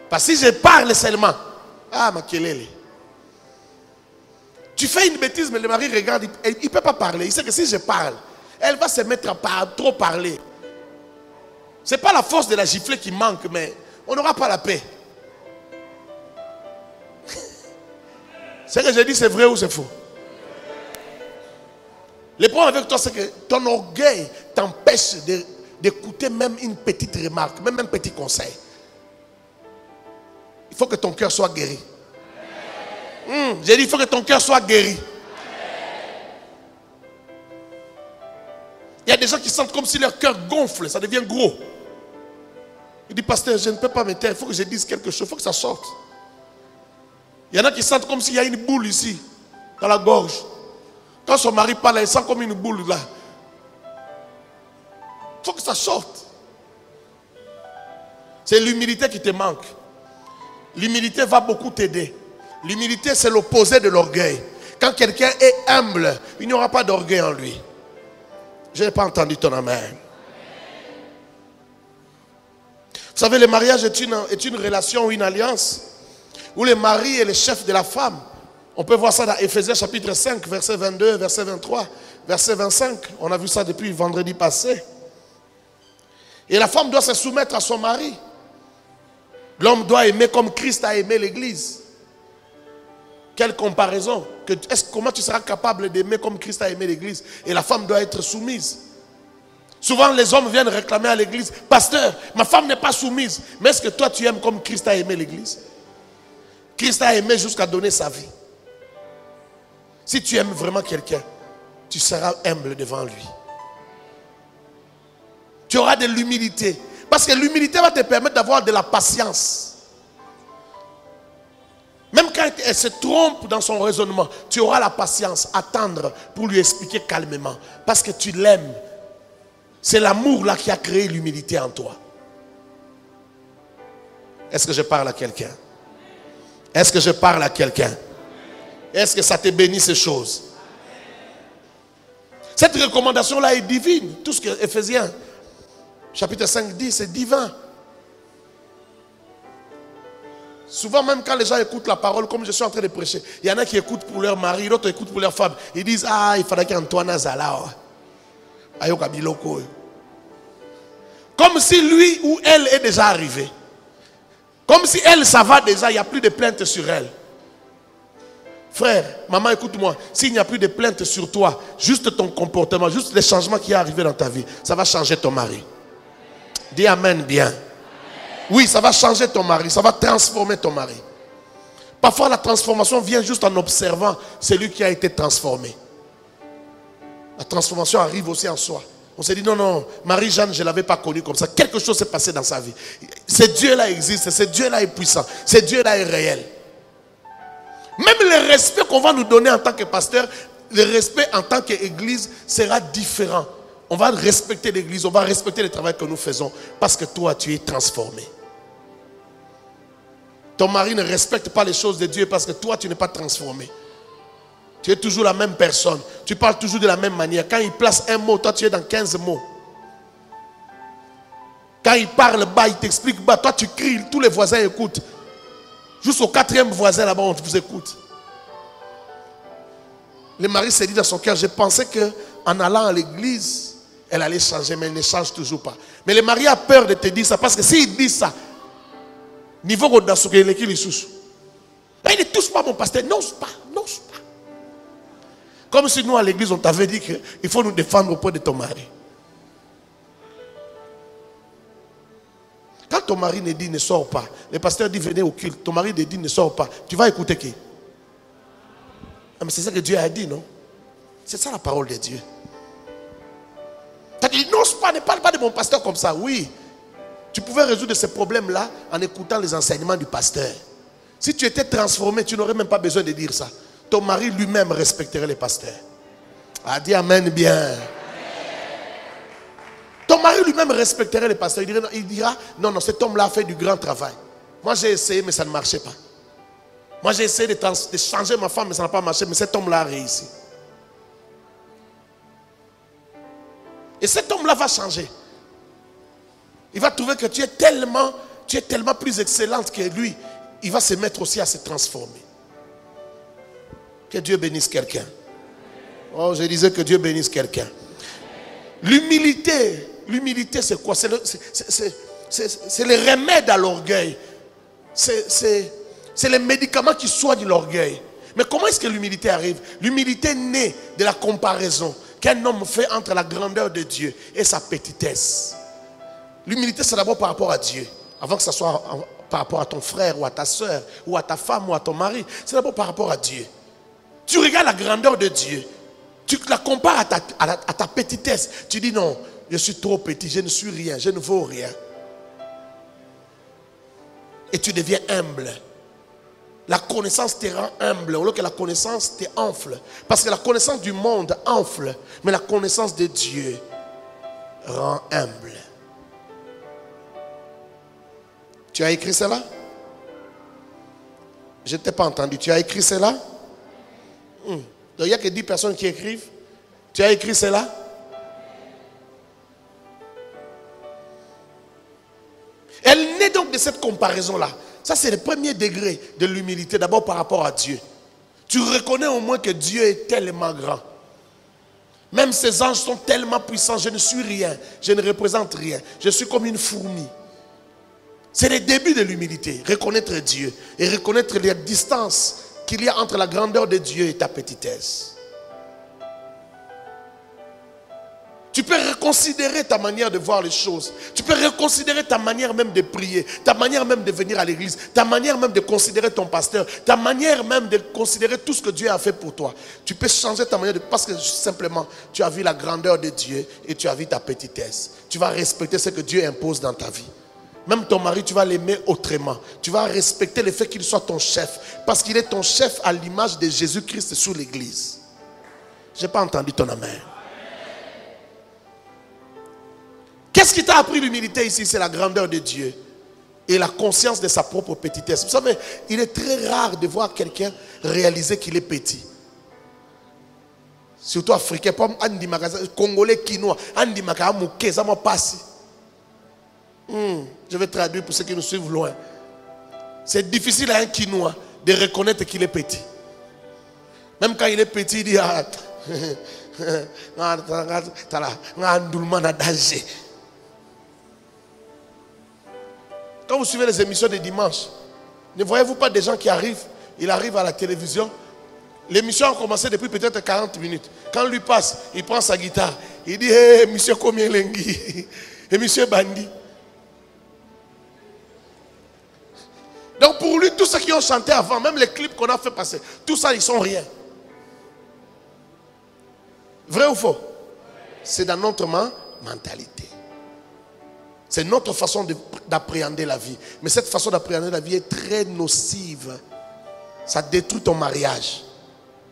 Parce que si je parle seulement, ma kelele. Tu fais une bêtise, mais le mari regarde, il ne peut pas parler. Il sait que si je parle, elle va se mettre à trop parler. Ce n'est pas la force de la gifler qui manque, mais on n'aura pas la paix. Ce que je dis, c'est vrai ou c'est faux? Le problème avec toi, c'est que ton orgueil t'empêche d'écouter même une petite remarque, même un petit conseil. Il faut que ton cœur soit guéri. J'ai dit, il faut que ton cœur soit guéri. Il y a des gens qui sentent comme si leur cœur gonfle, ça devient gros. Il dit, pasteur, je ne peux pas me taire, il faut que je dise quelque chose, il faut que ça sorte. Il y en a qui sentent comme s'il y a une boule ici, dans la gorge. Quand son mari parle, il sent comme une boule là. Il faut que ça sorte. C'est l'humilité qui te manque. L'humilité va beaucoup t'aider. L'humilité, c'est l'opposé de l'orgueil. Quand quelqu'un est humble, il n'y aura pas d'orgueil en lui. Je n'ai pas entendu ton amen. Vous savez, le mariage est une relation ou une alliance où le mari est le chef de la femme. On peut voir ça dans Éphésiens chapitre 5, verset 22, verset 23, verset 25. On a vu ça depuis vendredi passé. Et la femme doit se soumettre à son mari. L'homme doit aimer comme Christ a aimé l'église. Quelle comparaison? Comment tu seras capable d'aimer comme Christ a aimé l'église? Et la femme doit être soumise. Souvent les hommes viennent réclamer à l'église, pasteur, ma femme n'est pas soumise. Mais est-ce que toi tu aimes comme Christ a aimé l'église? Christ a aimé jusqu'à donner sa vie. Si tu aimes vraiment quelqu'un, tu seras humble devant lui. Tu auras de l'humilité. Parce que l'humilité va te permettre d'avoir de la patience. Même quand elle se trompe dans son raisonnement, tu auras la patience, attendre pour lui expliquer calmement. Parce que tu l'aimes. C'est l'amour là qui a créé l'humilité en toi. Est-ce que je parle à quelqu'un? Est-ce que je parle à quelqu'un? Est-ce que ça te bénit ces choses? Cette recommandation-là est divine. Tout ce que Éphésiens chapitre 5 dit, c'est divin. Souvent, même quand les gens écoutent la parole, comme je suis en train de prêcher, il y en a qui écoutent pour leur mari, d'autres écoutent pour leur femme. Ils disent, il faudrait qu'Antoine Azala. Comme si lui ou elle est déjà arrivé. Comme si elle, ça va déjà, il n'y a plus de plainte sur elle. Frère, maman, écoute-moi. S'il n'y a plus de plainte sur toi, juste ton comportement, juste les changements qui sont arrivés dans ta vie, ça va changer ton mari. Dis amen bien. Oui, ça va changer ton mari, ça va transformer ton mari. Parfois, la transformation vient juste en observant celui qui a été transformé. La transformation arrive aussi en soi. On s'est dit, non, Marie-Jeanne, je ne l'avais pas connue comme ça. Quelque chose s'est passé dans sa vie. Ce Dieu-là existe, ce Dieu-là est puissant, ce Dieu-là est réel. Même le respect qu'on va nous donner en tant que pasteur, le respect en tant qu'église sera différent. On va respecter l'église, on va respecter le travail que nous faisons parce que toi, tu es transformé. Ton mari ne respecte pas les choses de Dieu parce que toi, tu n'es pas transformé. Tu es toujours la même personne. Tu parles toujours de la même manière. Quand il place un mot, toi, tu es dans 15 mots. Quand il parle bas, il t'explique bas. Toi, tu cries, tous les voisins écoutent. Jusqu'au 4e voisin là-bas, on vous écoute. Le mari s'est dit dans son cœur, je pensais qu'en allant à l'église, elle allait changer, mais elle ne change toujours pas. Mais le mari a peur de te dire ça, parce que s'il dit ça, niveau il ne touche pas mon pasteur, n'ose pas. Comme si nous à l'église, on t'avait dit qu'il faut nous défendre auprès de ton mari. Quand ton mari ne dit ne sors pas, le pasteur dit venez au culte, ton mari dit ne sors pas, tu vas écouter qui? Mais c'est ça que Dieu a dit, non? C'est ça la parole de Dieu. Tu as dit n'ose pas, ne parle pas de mon pasteur comme ça, oui. Tu pouvais résoudre ces problèmes-là en écoutant les enseignements du pasteur. Si tu étais transformé, tu n'aurais même pas besoin de dire ça. Ton mari lui-même respecterait les pasteurs. Ah, dis amen bien. Ton mari lui-même respecterait les pasteurs. Il dira, non, cet homme-là a fait du grand travail. Moi j'ai essayé, mais ça ne marchait pas. Moi j'ai essayé de changer ma femme, mais ça n'a pas marché. Mais cet homme-là a réussi. Et cet homme-là va changer. Il va trouver que tu es tellement plus excellente que lui. Il va se mettre aussi à se transformer. Que Dieu bénisse quelqu'un. Oh, je disais que Dieu bénisse quelqu'un. L'humilité c'est quoi? C'est le remède à l'orgueil. C'est les médicaments qui soignent l'orgueil. Mais comment est-ce que l'humilité arrive? L'humilité naît de la comparaison qu'un homme fait entre la grandeur de Dieu et sa petitesse. L'humilité, c'est d'abord par rapport à Dieu. Avant que ce soit par rapport à ton frère ou à ta soeur ou à ta femme ou à ton mari. C'est d'abord par rapport à Dieu. Tu regardes la grandeur de Dieu. Tu la compares à ta petitesse. Tu dis non, je suis trop petit, je ne suis rien, je ne vaux rien. Et tu deviens humble. La connaissance te rend humble, au lieu que la connaissance te enfle. Parce que la connaissance du monde enfle, mais la connaissance de Dieu rend humble. Tu as écrit cela? Je ne t'ai pas entendu. Tu as écrit cela? Donc il n'y a que 10 personnes qui écrivent. Tu as écrit cela? Elle naît donc de cette comparaison-là. Ça, c'est le premier degré de l'humilité, d'abord par rapport à Dieu. Tu reconnais au moins que Dieu est tellement grand. Même ces anges sont tellement puissants, je ne suis rien, je ne représente rien. Je suis comme une fourmi. C'est le début de l'humilité, reconnaître Dieu et reconnaître la distance qu'il y a entre la grandeur de Dieu et ta petitesse. Tu peux reconsidérer ta manière de voir les choses. Tu peux reconsidérer ta manière même de prier, ta manière même de venir à l'église, ta manière même de considérer ton pasteur, ta manière même de considérer tout ce que Dieu a fait pour toi. Tu peux changer ta manière parce que simplement tu as vu la grandeur de Dieu et tu as vu ta petitesse. Tu vas respecter ce que Dieu impose dans ta vie. Même ton mari, tu vas l'aimer autrement. Tu vas respecter le fait qu'il soit ton chef. Parce qu'il est ton chef à l'image de Jésus-Christ sous l'église. Je n'ai pas entendu ton amen. Qu'est-ce qui t'a appris l'humilité ici? C'est la grandeur de Dieu. Et la conscience de sa propre petitesse. Vous savez, il est très rare de voir quelqu'un réaliser qu'il est petit. Surtout africain, congolais, quinois, je vais traduire pour ceux qui nous suivent loin. C'est difficile à un quinois de reconnaître qu'il est petit. Même quand il est petit, il dit quand vous suivez les émissions de dimanche, ne voyez-vous pas des gens qui arrivent? Il arrive à la télévision. L'émission a commencé depuis peut-être 40 minutes. Quand lui passe, il prend sa guitare. Il dit, hey, monsieur combien lengi? Et monsieur Bandi. Donc pour lui, tous ceux qui ont chanté avant, même les clips qu'on a fait passer, tout ça, ils sont rien. Vrai ou faux? C'est dans notre mentalité. C'est notre façon d'appréhender la vie. Mais cette façon d'appréhender la vie est très nocive. Ça détruit ton mariage.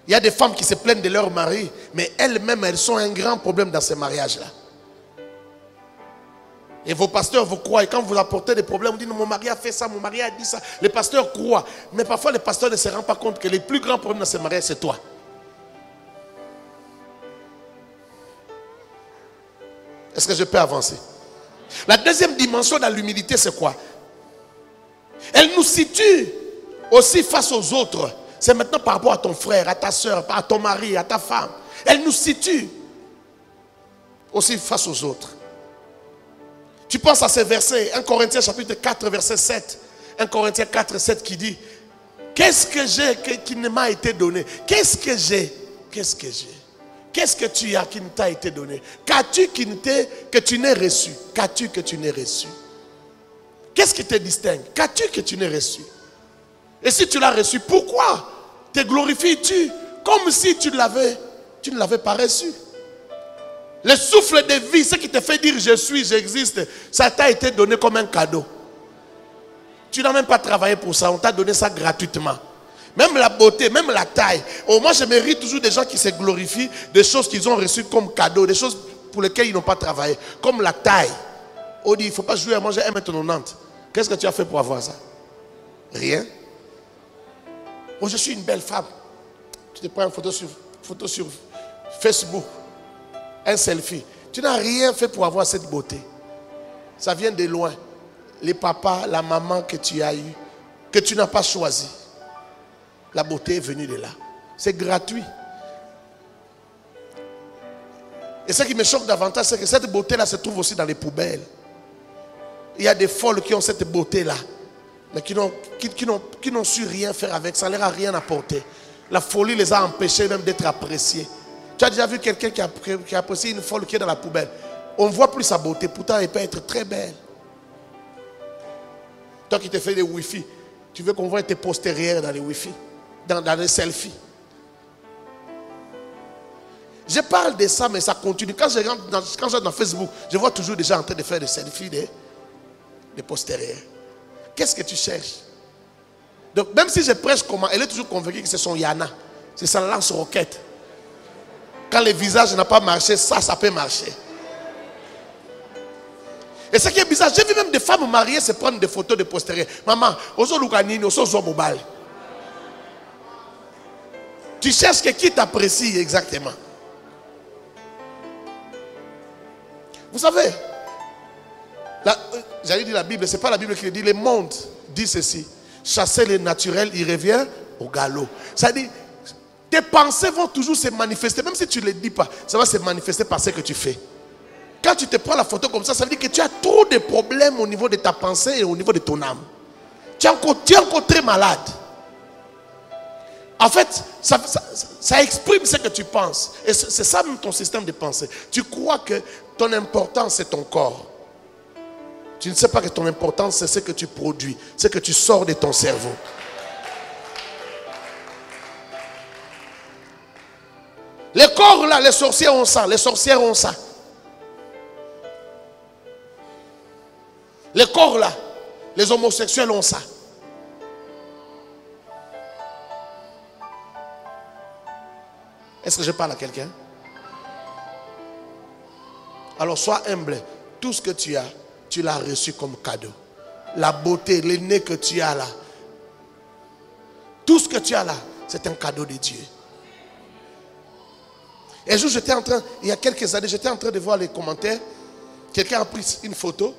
Il y a des femmes qui se plaignent de leur mari, mais elles-mêmes, elles sont un grand problème dans ces mariages-là. Et vos pasteurs vous croient. Et quand vous apportez des problèmes, vous dites, mon mari a fait ça, mon mari a dit ça. Les pasteurs croient. Mais parfois, les pasteurs ne se rendent pas compte que les plus grands problèmes dans ces mariages, c'est toi. Est-ce que je peux avancer? La deuxième dimension de l'humilité, c'est quoi? Elle nous situe aussi face aux autres. C'est maintenant par rapport à ton frère, à ta soeur, à ton mari, à ta femme. Elle nous situe aussi face aux autres. Tu penses à ces versets, 1 Corinthiens chapitre 4, verset 7. 1 Corinthiens 4, 7 qui dit, qu'est-ce que j'ai qui ne m'a été donné? Qu'est-ce que j'ai? Qu'est-ce que j'ai? Qu'est-ce que tu as qui ne t'a été donné? Qu'as-tu que tu n'aies reçu? Qu'as-tu que tu n'aies reçu? Qu'est-ce qui te distingue? Qu'as-tu que tu n'aies reçu? Et si tu l'as reçu, pourquoi te glorifies-tu comme si tu ne l'avais pas reçu? Le souffle de vie, ce qui te fait dire je suis, j'existe, ça t'a été donné comme un cadeau. Tu n'as même pas travaillé pour ça, on t'a donné ça gratuitement. Même la beauté, même la taille. Oh, moi, je mérite toujours des gens qui se glorifient des choses qu'ils ont reçues comme cadeau, des choses pour lesquelles ils n'ont pas travaillé, comme la taille. On dit, il ne faut pas jouer à manger 1,90 m. Qu'est-ce que tu as fait pour avoir ça? Rien. Oh, je suis une belle femme. Tu te prends une photo sur Facebook, un selfie. Tu n'as rien fait pour avoir cette beauté. Ça vient de loin. Les papas, la maman que tu as eu, que tu n'as pas choisi. La beauté est venue de là. C'est gratuit. Et ce qui me choque davantage, c'est que cette beauté-là se trouve aussi dans les poubelles. Il y a des folles qui ont cette beauté-là, mais qui n'ont su rien faire avec. Ça ne leur a rien apporté. La folie les a empêchés même d'être appréciés. Tu as déjà vu quelqu'un qui a apprécié une folle qui est dans la poubelle. On ne voit plus sa beauté. Pourtant, elle peut être très belle. Toi qui te fais des Wi-Fi, tu veux qu'on voit tes postérieurs dans les Wi-Fi, dans les selfies. Je parle de ça, mais ça continue. Quand je rentre dans Facebook, je vois toujours des gens en train de faire des selfies des postérieurs. Qu'est-ce que tu cherches? Donc, même si je prêche comment, elle est toujours convaincue que c'est son Yana. C'est sa lance-roquette. Quand le visage n'a pas marché, ça peut marcher. Et ce qui est bizarre, j'ai vu même des femmes mariées se prendre des photos de postérieurs. Maman, oso lukanini, oso zobobal. Tu cherches qui t'apprécie exactement. Vous savez, j'allais dire la Bible, ce n'est pas la Bible qui le dit, le monde dit ceci. Chasser le naturel, il revient au galop. C'est-à-dire, tes pensées vont toujours se manifester, même si tu ne les dis pas, ça va se manifester par ce que tu fais. Quand tu te prends la photo comme ça veut dire que tu as trop de problèmes au niveau de ta pensée et au niveau de ton âme. Tu es encore très malade. En fait, ça exprime ce que tu penses. Et c'est ça même ton système de pensée. Tu crois que ton importance c'est ton corps. Tu ne sais pas que ton importance c'est ce que tu produis, ce que tu sors de ton cerveau. Les corps là, les sorciers ont ça, les sorcières ont ça. Les corps là, les homosexuels ont ça. Est-ce que je parle à quelqu'un? Alors sois humble. Tout ce que tu as, tu l'as reçu comme cadeau. La beauté, le nez que tu as là. Tout ce que tu as là, c'est un cadeau de Dieu. Un jour, il y a quelques années, j'étais en train de voir les commentaires. Quelqu'un a pris une photo.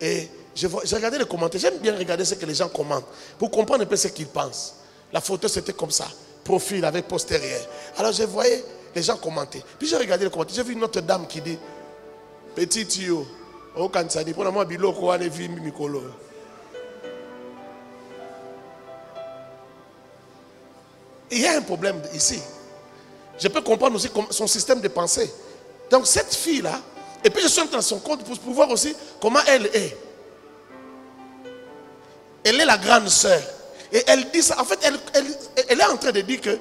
Et j'ai regardé les commentaires. J'aime bien regarder ce que les gens commentent pour comprendre un peu ce qu'ils pensent. La photo c'était comme ça, profil avec postérieur. Alors je voyais les gens commenter. Puis j'ai regardé les commentaires. J'ai vu une autre dame qui dit petit tuyau, au Kansani, pour moi biloko ane vi mikolo. Il y a un problème ici. Je peux comprendre aussi son système de pensée. Donc cette fille là. Et puis je suis dans son compte pour voir aussi comment elle est. Elle est la grande sœur. Et elle dit ça. En fait, elle est en train de dire que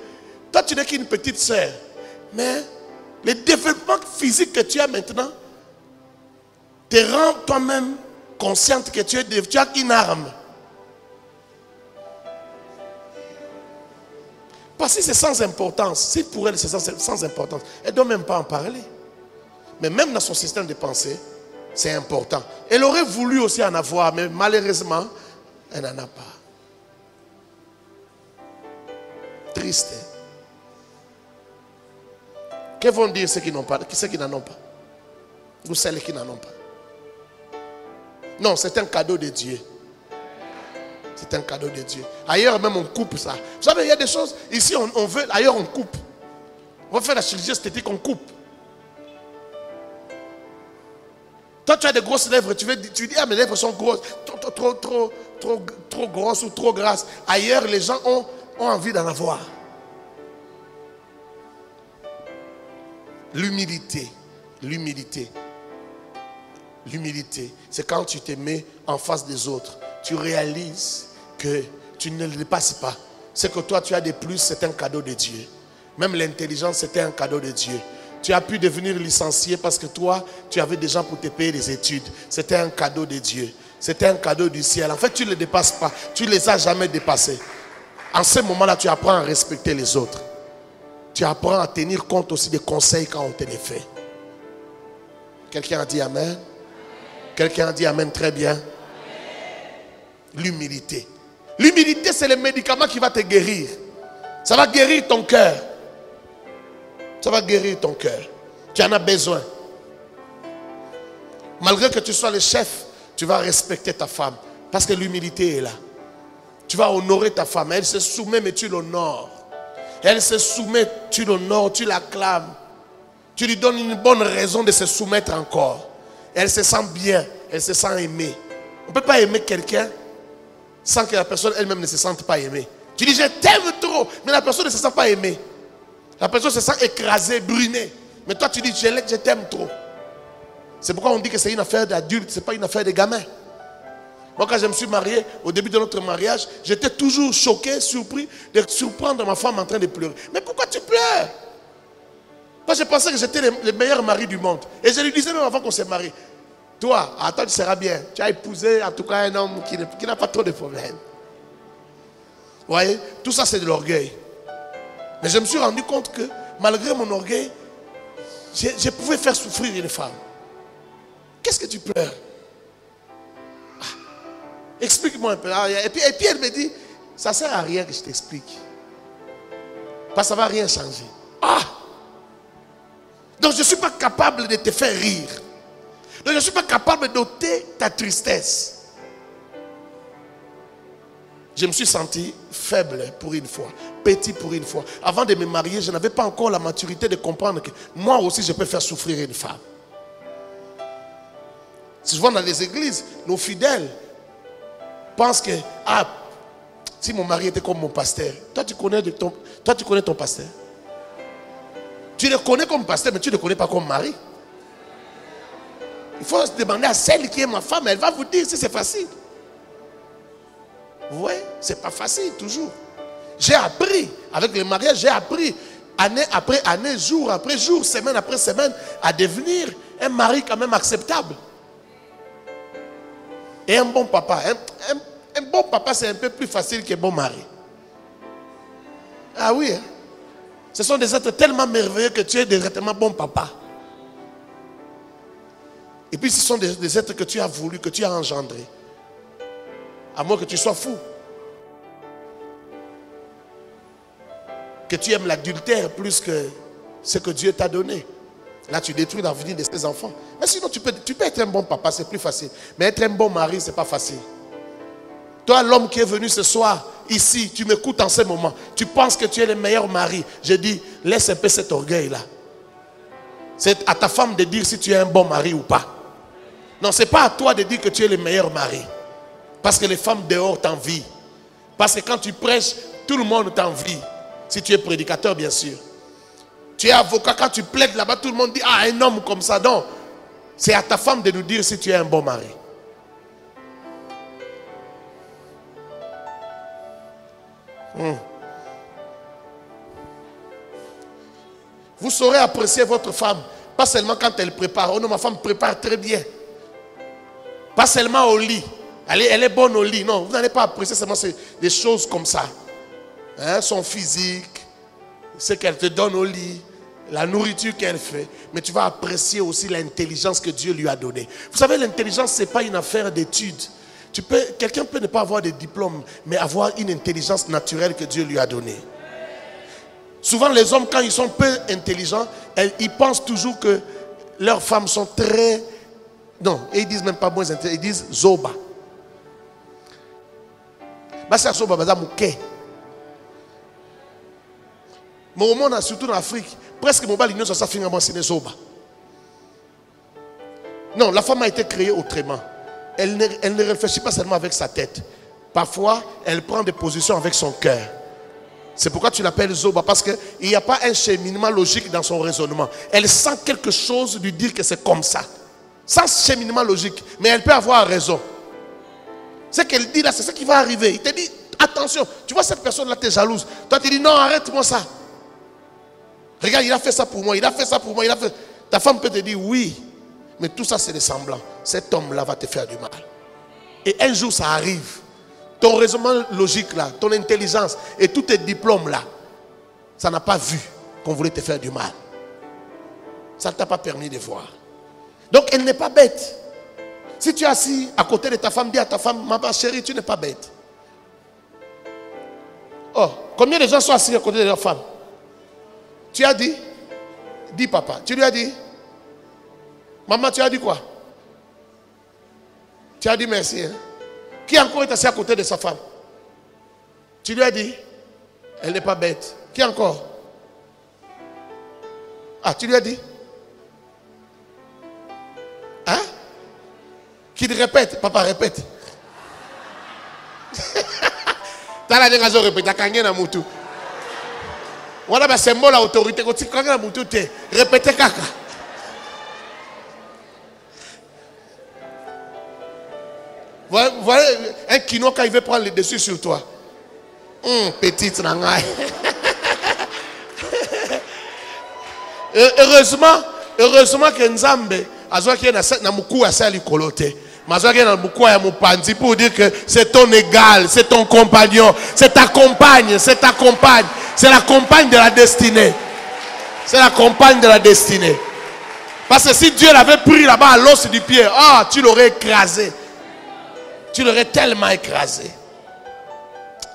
toi, tu n'es qu'une petite sœur. Mais le développement physique que tu as maintenant te rend toi-même consciente que tu as une arme. Parce que c'est sans importance. Si pour elle c'est sans importance, elle ne doit même pas en parler. Mais même dans son système de pensée, c'est important. Elle aurait voulu aussi en avoir, mais malheureusement, elle n'en a pas. Triste. Que vont dire ceux qui n'ont pas, ceux qui n'en ont pas? Ou celles qui n'en ont pas? Non, c'est un cadeau de Dieu. C'est un cadeau de Dieu. Ailleurs même on coupe ça. Vous savez, il y a des choses, ici on veut, ailleurs on coupe. On va faire la chirurgie esthétique, on coupe. Toi, tu as des grosses lèvres, tu dis, ah, mes lèvres sont grosses, trop grosses ou trop grasses. Ailleurs, les gens ont envie d'en avoir. L'humilité, c'est quand tu te mets en face des autres, tu réalises que tu ne le dépasses pas. Ce que toi, tu as de plus, c'est un cadeau de Dieu. Même l'intelligence, c'était un cadeau de Dieu. Tu as pu devenir licencié parce que toi, tu avais des gens pour te payer les études. C'était un cadeau de Dieu. C'était un cadeau du ciel. En fait, tu ne les dépasses pas. Tu ne les as jamais dépassés. En ce moment-là, tu apprends à respecter les autres. Tu apprends à tenir compte aussi des conseils quand on te les fait. Quelqu'un a dit Amen? Quelqu'un a dit Amen très bien? L'humilité. L'humilité, c'est le médicament qui va te guérir. Ça va guérir ton cœur. Ça va guérir ton cœur. Tu en as besoin. Malgré que tu sois le chef, tu vas respecter ta femme. Parce que l'humilité est là. Tu vas honorer ta femme. Elle se soumet, mais tu l'honores. Elle se soumet, tu l'honores, tu l'acclames. Tu lui donnes une bonne raison de se soumettre encore. Elle se sent bien, elle se sent aimée. On ne peut pas aimer quelqu'un sans que la personne elle-même ne se sente pas aimée. Tu dis je t'aime trop, mais la personne ne se sent pas aimée. La personne se sent écrasée, brûlée. Mais toi tu dis je t'aime trop. C'est pourquoi on dit que c'est une affaire d'adulte, ce n'est pas une affaire de gamin. Moi quand je me suis marié, au début de notre mariage, j'étais toujours choqué, surpris de surprendre ma femme en train de pleurer. Mais pourquoi tu pleures? Moi je pensais que j'étais le meilleur mari du monde. Et je lui disais même avant qu'on se marie, toi, attends, tu seras bien. Tu as épousé en tout cas un homme qui n'a pas trop de problèmes. Vous voyez, tout ça c'est de l'orgueil. Mais je me suis rendu compte que malgré mon orgueil, je pouvais faire souffrir une femme. Qu'est-ce que tu pleures? Explique-moi un peu. Et puis elle me dit, ça ne sert à rien que je t'explique. Parce que ça ne va rien changer. Donc je ne suis pas capable de te faire rire. Donc je ne suis pas capable d'ôter ta tristesse. Je me suis senti faible pour une fois, petit pour une fois. Avant de me marier, je n'avais pas encore la maturité de comprendre que moi aussi je peux faire souffrir une femme. Souvent dans les églises, nos fidèles pensent que si mon mari était comme mon pasteur, toi tu connais ton pasteur. Tu le connais comme pasteur, mais tu ne le connais pas comme mari. Il faut se demander à celle qui est ma femme, elle va vous dire si c'est facile. Vous voyez, c'est pas facile toujours. J'ai appris, avec le mariage, j'ai appris année après année, jour après jour, semaine après semaine, à devenir un mari quand même acceptable. Et un bon papa. Un bon papa, c'est un peu plus facile qu'un bon mari. Ah oui, hein? Ce sont des êtres tellement merveilleux que tu es directement bon papa. Et puis ce sont des êtres que tu as voulu, que tu as engendrés. À moins que tu sois fou. Que tu aimes l'adultère plus que ce que Dieu t'a donné. Là, tu détruis l'avenir de tes enfants. Mais sinon, tu peux être un bon papa, c'est plus facile. Mais être un bon mari, ce n'est pas facile. Toi, l'homme qui est venu ce soir, ici, tu m'écoutes en ce moment. Tu penses que tu es le meilleur mari. Je dis, laisse un peu cet orgueil-là. C'est à ta femme de dire si tu es un bon mari ou pas. Non, ce n'est pas à toi de dire que tu es le meilleur mari. Parce que les femmes dehors t'envient. Parce que quand tu prêches, tout le monde t'envie. Si tu es prédicateur, bien sûr. Tu es avocat, quand tu plaides là-bas, tout le monde dit, un homme comme ça. Non, c'est à ta femme de nous dire si tu es un bon mari. Vous saurez apprécier votre femme, pas seulement quand elle prépare. Oh non, ma femme prépare très bien. Pas seulement au lit. Elle est bonne au lit. Non, vous n'allez pas apprécier seulement des choses comme ça. Hein, son physique, ce qu'elle te donne au lit, la nourriture qu'elle fait. Mais tu vas apprécier aussi l'intelligence que Dieu lui a donnée. Vous savez, l'intelligence, ce n'est pas une affaire d'études. Quelqu'un peut ne pas avoir de diplôme, mais avoir une intelligence naturelle que Dieu lui a donnée. Souvent, les hommes, quand ils sont peu intelligents, ils pensent toujours que leurs femmes sont très... Non, ils disent même pas moins intelligents, ils disent zoba. C'est zoba, c'est mouké. Mais au monde, surtout en Afrique, presque mon bal, ça finit c'est zoba. Non, la femme a été créée autrement. Elle ne réfléchit pas seulement avec sa tête. Parfois, elle prend des positions avec son cœur. C'est pourquoi tu l'appelles Zoba, parce qu'il n'y a pas un cheminement logique dans son raisonnement. Elle sent quelque chose lui dire que c'est comme ça. Sans cheminement logique. Mais elle peut avoir raison. Ce qu'elle dit là, c'est ce qui va arriver. Il te dit, attention, tu vois cette personne-là, tu es jalouse. Toi, tu dis, non, arrête-moi ça. Regarde, il a fait ça pour moi, il a fait ça pour moi, il a fait... Ta femme peut te dire oui, mais tout ça c'est des semblants. Cet homme-là va te faire du mal. Et un jour ça arrive. Ton raisonnement logique là, ton intelligence et tous tes diplômes là, ça n'a pas vu qu'on voulait te faire du mal. Ça ne t'a pas permis de voir. Donc elle n'est pas bête. Si tu es assis à côté de ta femme, dis à ta femme, maman chérie, tu n'es pas bête. Oh, combien de gens sont assis à côté de leur femme? Tu as dit? Dis papa, tu lui as dit? Maman, tu as dit quoi? Tu as dit merci. Hein? Qui encore est assis à côté de sa femme? Tu lui as dit? Elle n'est pas bête. Qui encore? Ah, tu lui as dit? Hein? Qui te répète? Papa, répète. T'as la dernière répète, t'as gagné dans moutou. Voilà le symbole d'autorité. Quand tu gagnes dans moutou, répétez caca. Voilà un kino quand il veut prendre le dessus sur toi. Petite nangaï. Heureusement que Nzambe azwa ki na muku asali kolote. Mazwa ki na muku ya mupanzi pour dire que c'est ton égal, c'est ton compagnon, c'est ta compagne, c'est ta compagne, c'est la compagne de la destinée. C'est la compagne de la destinée. Parce que si Dieu l'avait pris là-bas à l'os du pied, tu l'aurais écrasé. Tu l'aurais tellement écrasé.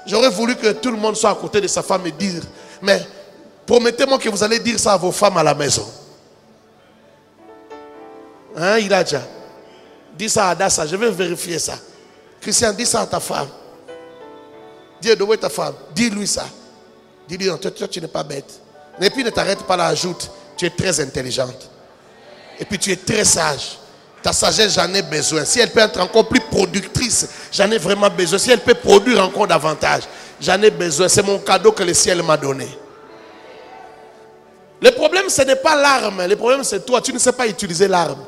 J'aurais voulu que tout le monde soit à côté de sa femme et dire, mais promettez-moi que vous allez dire ça à vos femmes à la maison. Hein, il a déjà. Dis ça à Dassa, je vais vérifier ça. Christian, dis ça à ta femme. Dis à ta femme, dis-lui ça. Dis-lui, non, toi, tu n'es pas bête. Et puis ne t'arrête pas là, ajoute, tu es très intelligente. Et puis tu es très sage. Ta sagesse, j'en ai besoin. Si elle peut être encore plus productrice, j'en ai vraiment besoin. Si elle peut produire encore davantage, j'en ai besoin. C'est mon cadeau que le ciel m'a donné. Le problème, ce n'est pas l'arme. Le problème, c'est toi. Tu ne sais pas utiliser l'arme.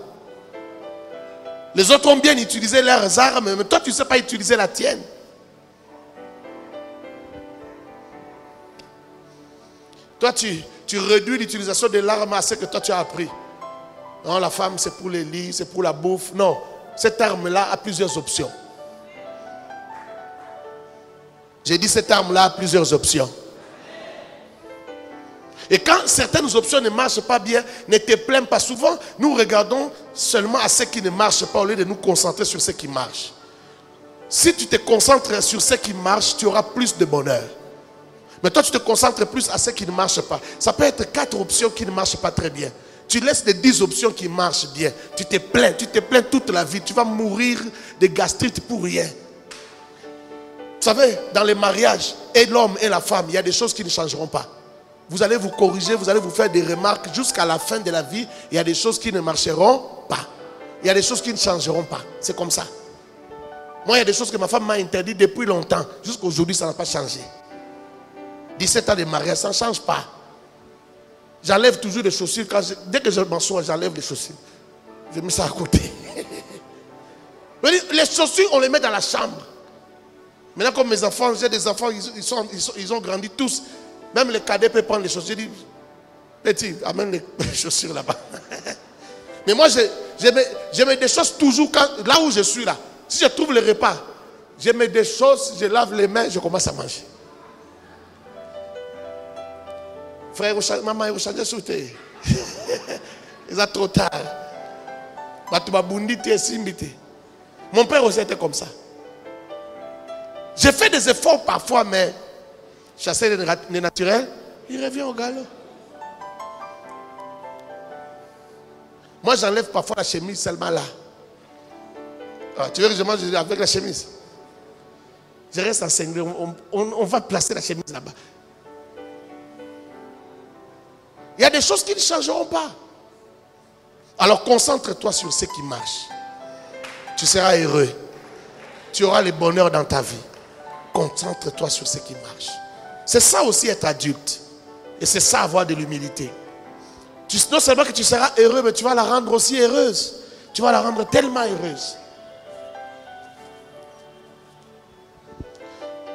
Les autres ont bien utilisé leurs armes, mais toi, tu ne sais pas utiliser la tienne. Toi, tu réduis l'utilisation de l'arme à ce que toi, tu as appris. Non, la femme, c'est pour les lits, c'est pour la bouffe. Non, cette arme-là a plusieurs options. J'ai dit cette arme-là a plusieurs options. Et quand certaines options ne marchent pas bien, ne te plains pas. Souvent, nous regardons seulement à ce qui ne marche pas au lieu de nous concentrer sur ce qui marche. Si tu te concentres sur ce qui marche, tu auras plus de bonheur. Mais toi, tu te concentres plus à ce qui ne marche pas. Ça peut être 4 options qui ne marchent pas très bien. Tu laisses les 10 options qui marchent bien. Tu te plains toute la vie. Tu vas mourir de gastrite pour rien. Vous savez, dans les mariages, et l'homme et la femme, il y a des choses qui ne changeront pas. Vous allez vous corriger, vous allez vous faire des remarques jusqu'à la fin de la vie. Il y a des choses qui ne marcheront pas. Il y a des choses qui ne changeront pas. C'est comme ça. Moi, il y a des choses que ma femme m'a interdit depuis longtemps. Jusqu'à aujourd'hui, ça n'a pas changé. 17 ans de mariage, ça ne change pas. J'enlève toujours les chaussures. Dès que je m'assois, j'enlève les chaussures. Je mets ça à côté. Les chaussures, on les met dans la chambre. Maintenant, comme mes enfants, j'ai des enfants, ils ont grandi tous. Même les cadets peuvent prendre les chaussures. Je dis, petit, amène les chaussures là-bas. Mais moi, je mets des choses toujours là où je suis là. Si je trouve le repas, je mets des choses, je lave les mains, je commence à manger. Frère, maman, il faut changer. Il est trop tard. Mon père aussi était comme ça. J'ai fait des efforts parfois, mais chasser les naturels, il revient au galop. Moi, j'enlève parfois la chemise seulement là. Ah, tu veux que je mange avec la chemise? Je reste en cinglé. On va placer la chemise là-bas. Il y a des choses qui ne changeront pas. Alors concentre-toi sur ce qui marche. Tu seras heureux. Tu auras le bonheur dans ta vie. Concentre-toi sur ce qui marche. C'est ça aussi être adulte. Et c'est ça avoir de l'humilité. Non seulement que tu seras heureux, mais tu vas la rendre aussi heureuse. Tu vas la rendre tellement heureuse.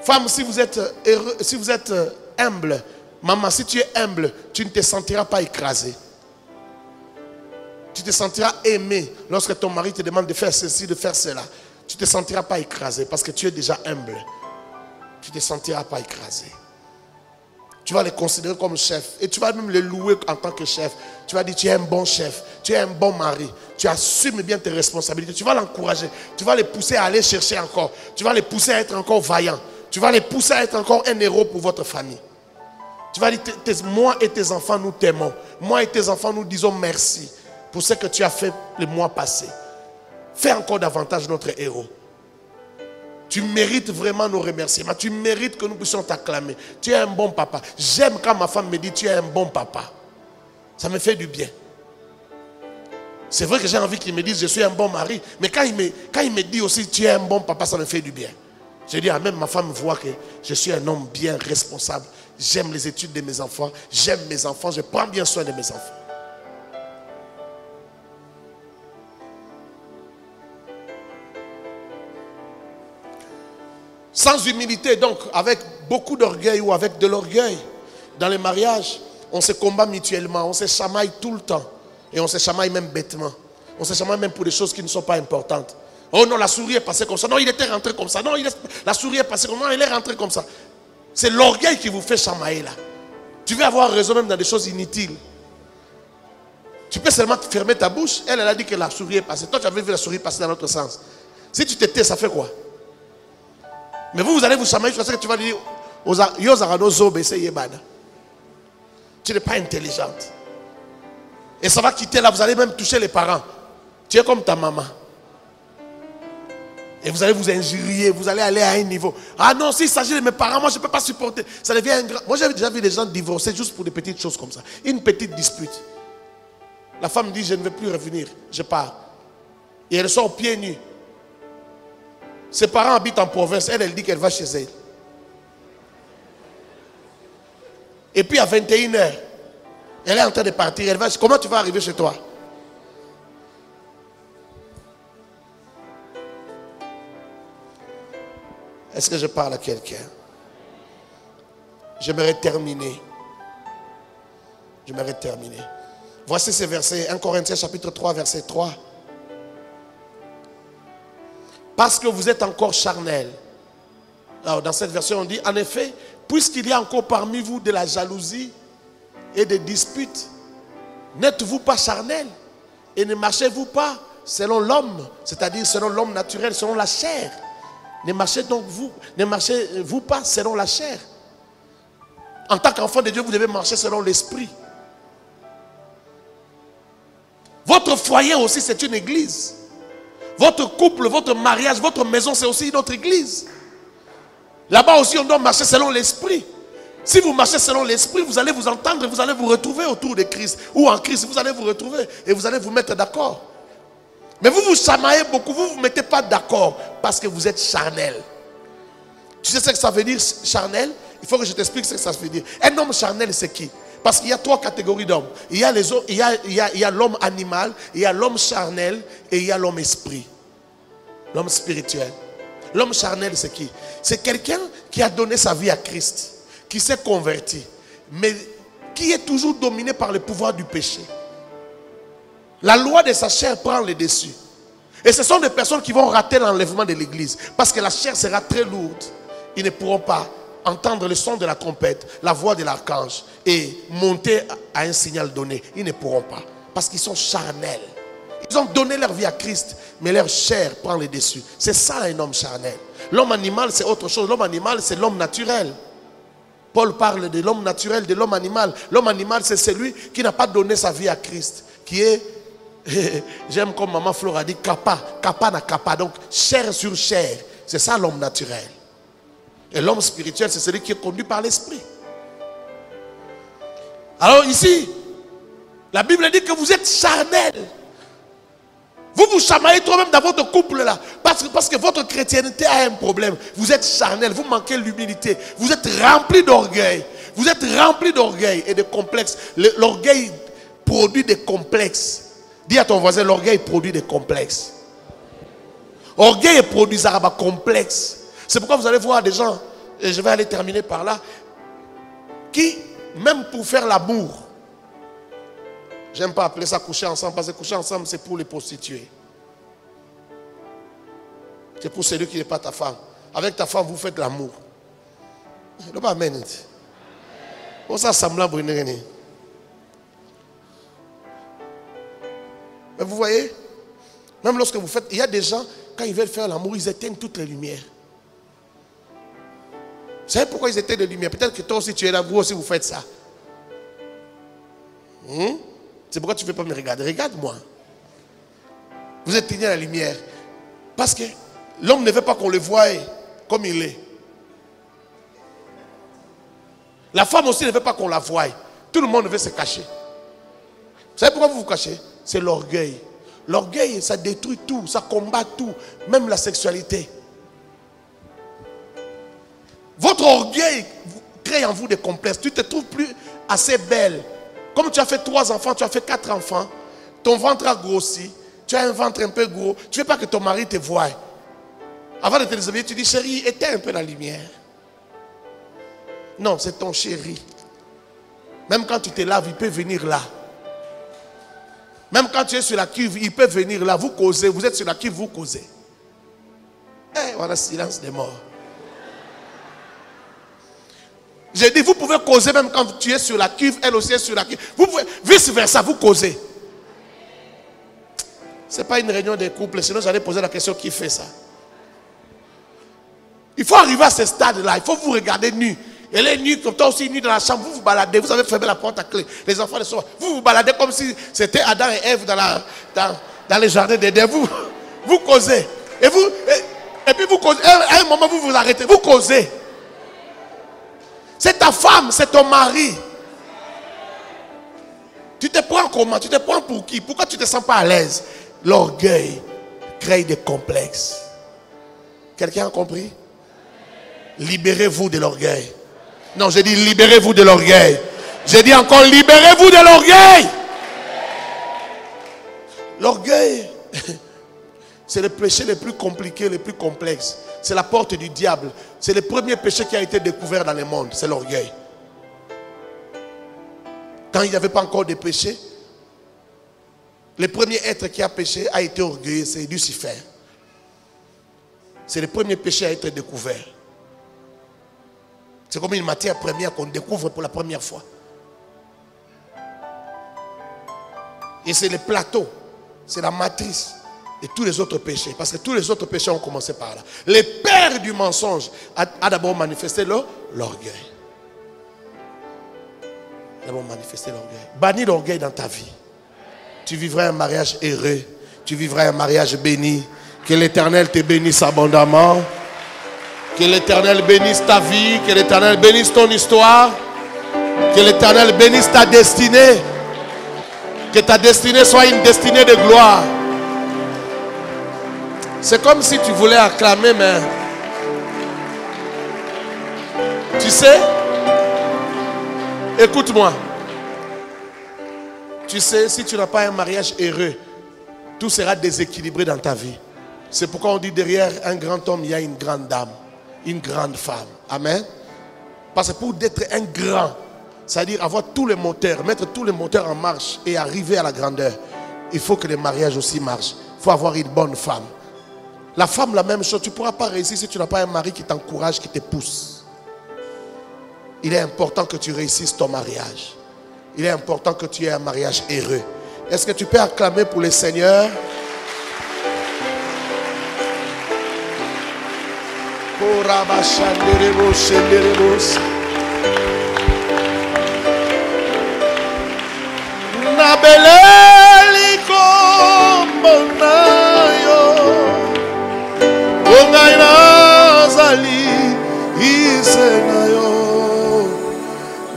Femme, si vous êtes heureux, si vous êtes humble, Maman, si tu es humble, tu ne te sentiras pas écrasé. Tu te sentiras aimé lorsque ton mari te demande de faire ceci, de faire cela. Tu ne te sentiras pas écrasé parce que tu es déjà humble. Tu ne te sentiras pas écrasé. Tu vas les considérer comme chef et tu vas même les louer en tant que chef. Tu vas dire tu es un bon chef, tu es un bon mari, tu assumes bien tes responsabilités. Tu vas l'encourager, tu vas les pousser à aller chercher encore. Tu vas les pousser à être encore vaillants. Tu vas les pousser à être encore un héros pour votre famille. Tu vas dire moi et tes enfants nous t'aimons. Moi et tes enfants nous disons merci pour ce que tu as fait le mois passé. Fais encore davantage notre héros. Tu mérites vraiment nos remerciements. Tu mérites que nous puissions t'acclamer. Tu es un bon papa. J'aime quand ma femme me dit tu es un bon papa. Ça me fait du bien. C'est vrai que j'ai envie qu'il me dise je suis un bon mari. Mais quand il me dit aussi tu es un bon papa, ça me fait du bien. Je dis même ma femme voit que je suis un homme bien responsable. J'aime les études de mes enfants. J'aime mes enfants. Je prends bien soin de mes enfants. Sans humilité, donc, avec beaucoup d'orgueil ou avec de l'orgueil, dans les mariages, on se combat mutuellement, on se chamaille tout le temps. Et on se chamaille même bêtement. On se chamaille même pour des choses qui ne sont pas importantes. Oh non, la souris est passée comme ça. Non, il était rentré comme ça. Non, la souris est passée comme ça. Non, il est rentré comme ça. C'est l'orgueil qui vous fait chamailler là. Tu veux avoir raison même dans des choses inutiles. Tu peux seulement fermer ta bouche. Elle a dit que la souris est passée. Toi, tu avais vu la souris passer dans l'autre sens. Si tu te tais, ça fait quoi? Mais vous allez vous chamailler parce que tu vas dire tu n'es pas intelligente. Et ça va quitter là, vous allez même toucher les parents. Tu es comme ta maman. Et vous allez vous injurier, vous allez aller à un niveau. Ah non, s'il s'agit de mes parents, moi je ne peux pas supporter. Ça devient un grand... Moi j'avais déjà vu des gens divorcer juste pour des petites choses comme ça. Une petite dispute. La femme dit je ne veux plus revenir, je pars. Et elle sort pieds nus. Ses parents habitent en province, elle dit qu'elle va chez elle. Et puis à 21h, elle est en train de partir. Elle va, comment tu vas arriver chez toi? Est-ce que je parle à quelqu'un? J'aimerais terminer. J'aimerais terminer. Voici ces versets, 1 Corinthiens chapitre 3, verset 3. Parce que vous êtes encore charnel. Alors dans cette version on dit, en effet, puisqu'il y a encore parmi vous de la jalousie et des disputes, n'êtes-vous pas charnel et ne marchez-vous pas selon l'homme, c'est-à-dire selon l'homme naturel, selon la chair. Ne marchez-vous pas selon la chair. En tant qu'enfant de Dieu, vous devez marcher selon l'esprit. Votre foyer aussi, c'est une église. Votre couple, votre mariage, votre maison, c'est aussi notre église. Là-bas aussi, on doit marcher selon l'esprit. Si vous marchez selon l'esprit, vous allez vous entendre et vous allez vous retrouver autour de Christ. Ou en Christ, vous allez vous retrouver et vous allez vous mettre d'accord. Mais vous vous chamaillez beaucoup, vous ne vous mettez pas d'accord parce que vous êtes charnel. Tu sais ce que ça veut dire, charnel? Il faut que je t'explique ce que ça veut dire. Un homme charnel, c'est qui? Parce qu'il y a 3 catégories d'hommes. Il y a l'homme animal, il y a l'homme charnel et il y a l'homme esprit. L'homme spirituel. L'homme charnel, c'est qui? C'est quelqu'un qui a donné sa vie à Christ, qui s'est converti, mais qui est toujours dominé par le pouvoir du péché. La loi de sa chair prend le dessus. Et ce sont des personnes qui vont rater l'enlèvement de l'église. Parce que la chair sera très lourde. Ils ne pourront pas entendre le son de la trompette, la voix de l'archange et monter à un signal donné. Ils ne pourront pas. Parce qu'ils sont charnels. Ils ont donné leur vie à Christ, mais leur chair prend le dessus. C'est ça un homme charnel. L'homme animal, c'est autre chose. L'homme animal, c'est l'homme naturel. Paul parle de l'homme naturel, de l'homme animal. L'homme animal, c'est celui qui n'a pas donné sa vie à Christ. Qui est, j'aime comme maman Flora a dit, kappa na kappa. Donc, chair sur chair. C'est ça l'homme naturel. Et l'homme spirituel, c'est celui qui est conduit par l'esprit. Alors ici, la Bible dit que vous êtes charnel. Vous vous chamaillez trop même dans votre couple là. Parce que votre chrétienté a un problème. Vous êtes charnel, vous manquez l'humilité. Vous êtes rempli d'orgueil. Vous êtes rempli d'orgueil et de complexes. L'orgueil produit des complexes. Dis à ton voisin, l'orgueil produit des complexes. Orgueil et produit zaraba complexe. C'est pourquoi vous allez voir des gens, et je vais aller terminer par là, qui même pour faire l'amour. J'aime pas appeler ça coucher ensemble, parce que coucher ensemble, c'est pour les prostituées. C'est pour celui qui n'est pas ta femme. Avec ta femme, vous faites l'amour. Amen. Mais vous voyez, même lorsque vous faites, il y a des gens, quand ils veulent faire l'amour, ils éteignent toutes les lumières. Vous savez pourquoi ils éteignent les lumières? Peut-être que toi aussi tu es là, vous aussi vous faites ça. C'est pourquoi tu ne veux pas me regarder. Regarde-moi. Vous éteignez la lumière. Parce que l'homme ne veut pas qu'on le voie comme il est. La femme aussi ne veut pas qu'on la voie. Tout le monde veut se cacher. Vous savez pourquoi vous vous cachez? C'est l'orgueil. L'orgueil, ça détruit tout, ça combat tout, même la sexualité. Votre orgueil crée en vous des complexes. Tu ne te trouves plus assez belle. Comme tu as fait 3 enfants, tu as fait 4 enfants, ton ventre a grossi, tu as un ventre un peu gros, tu ne veux pas que ton mari te voie. Avant de te déshabiller, tu dis, chérie, éteins un peu la lumière. Non, c'est ton chéri. Même quand tu te laves, il peut venir là. Même quand tu es sur la cuve, il peut venir là. Vous causez, vous êtes sur la cuve, vous causez. Eh, voilà, silence des morts. J'ai dit, vous pouvez causer même quand tu es sur la cuve, elle aussi est sur la cuve. Vous pouvez, vice versa, vous causez. Ce n'est pas une réunion des couples, sinon j'allais poser la question, qui fait ça? Il faut arriver à ce stade-là, il faut vous regarder nu. Elle est nue, comme toi aussi nue dans la chambre, vous vous baladez, vous avez fermé la porte à clé. Les enfants ne sont pas. Vous vous baladez comme si c'était Adam et Ève dans les jardins d'Éden. Vous causez. Et puis vous causez. À un moment, vous vous arrêtez. Vous causez. C'est ta femme, c'est ton mari. Tu te prends comment? Tu te prends pour qui? Pourquoi tu ne te sens pas à l'aise? L'orgueil crée des complexes. Quelqu'un a compris? Libérez-vous de l'orgueil. Non, j'ai dit libérez-vous de l'orgueil. J'ai dit encore libérez-vous de l'orgueil. L'orgueil, c'est le péché le plus compliqué, le plus complexe. C'est la porte du diable. C'est le premier péché qui a été découvert dans le monde. C'est l'orgueil. Quand il n'y avait pas encore de péché, le premier être qui a péché a été orgueilleux, c'est Lucifer. C'est le premier péché à être découvert. C'est comme une matière première qu'on découvre pour la première fois. Et c'est le plateau, c'est la matrice de tous les autres péchés. Parce que tous les autres péchés ont commencé par là. Le père du mensonge a d'abord manifesté l'orgueil. D'abord manifesté l'orgueil. Bannis l'orgueil dans ta vie. Tu vivras un mariage heureux. Tu vivras un mariage béni. Que l'Éternel te bénisse abondamment. Que l'Éternel bénisse ta vie. Que l'Éternel bénisse ton histoire. Que l'Éternel bénisse ta destinée. Que ta destinée soit une destinée de gloire. C'est comme si tu voulais acclamer, mais tu sais, écoute-moi. Tu sais, si tu n'as pas un mariage heureux, tout sera déséquilibré dans ta vie. C'est pourquoi on dit derrière un grand homme, il y a une grande dame, une grande femme. Amen. Parce que pour être un grand, c'est-à-dire avoir tous les moteurs, mettre tous les moteurs en marche et arriver à la grandeur, il faut que le mariage aussi marche. Il faut avoir une bonne femme. La femme, la même chose. Tu ne pourras pas réussir si tu n'as pas un mari qui t'encourage, qui te pousse. Il est important que tu réussisses ton mariage. Il est important que tu aies un mariage heureux. Est-ce que tu peux acclamer pour le Seigneur?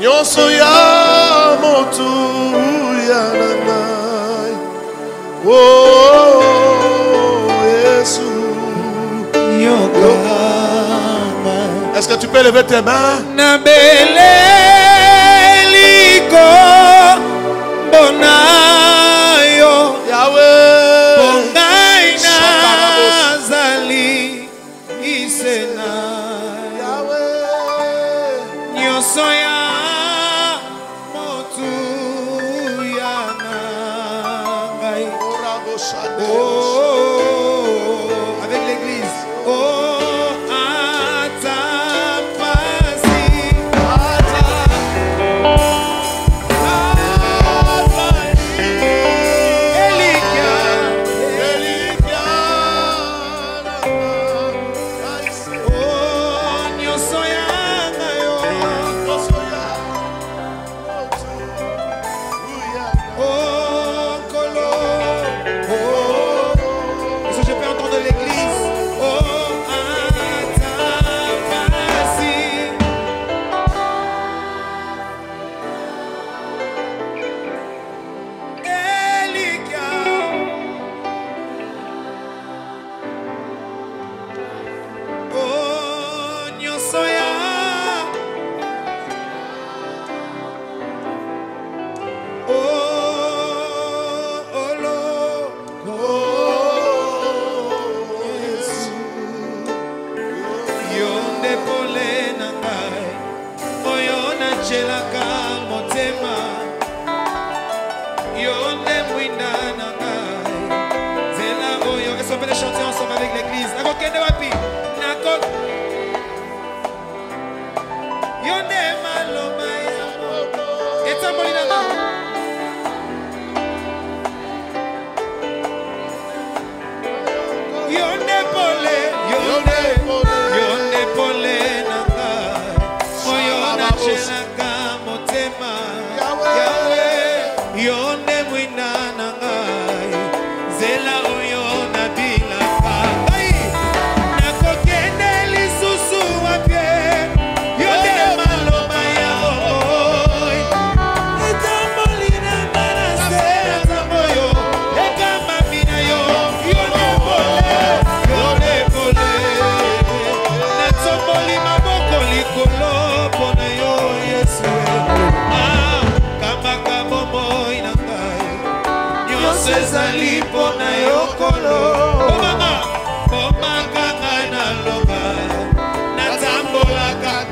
Nyonso ya motu ya nangai. Oh Yesu. Est-ce que tu peux lever tes mains? Nabele liko bonayo Yahweh. bongai nazali isena Yahweh. nyoso ya avec l'église. Oh, Atapasi. Est-ce qu'on peut les chanter ensemble avec l'église?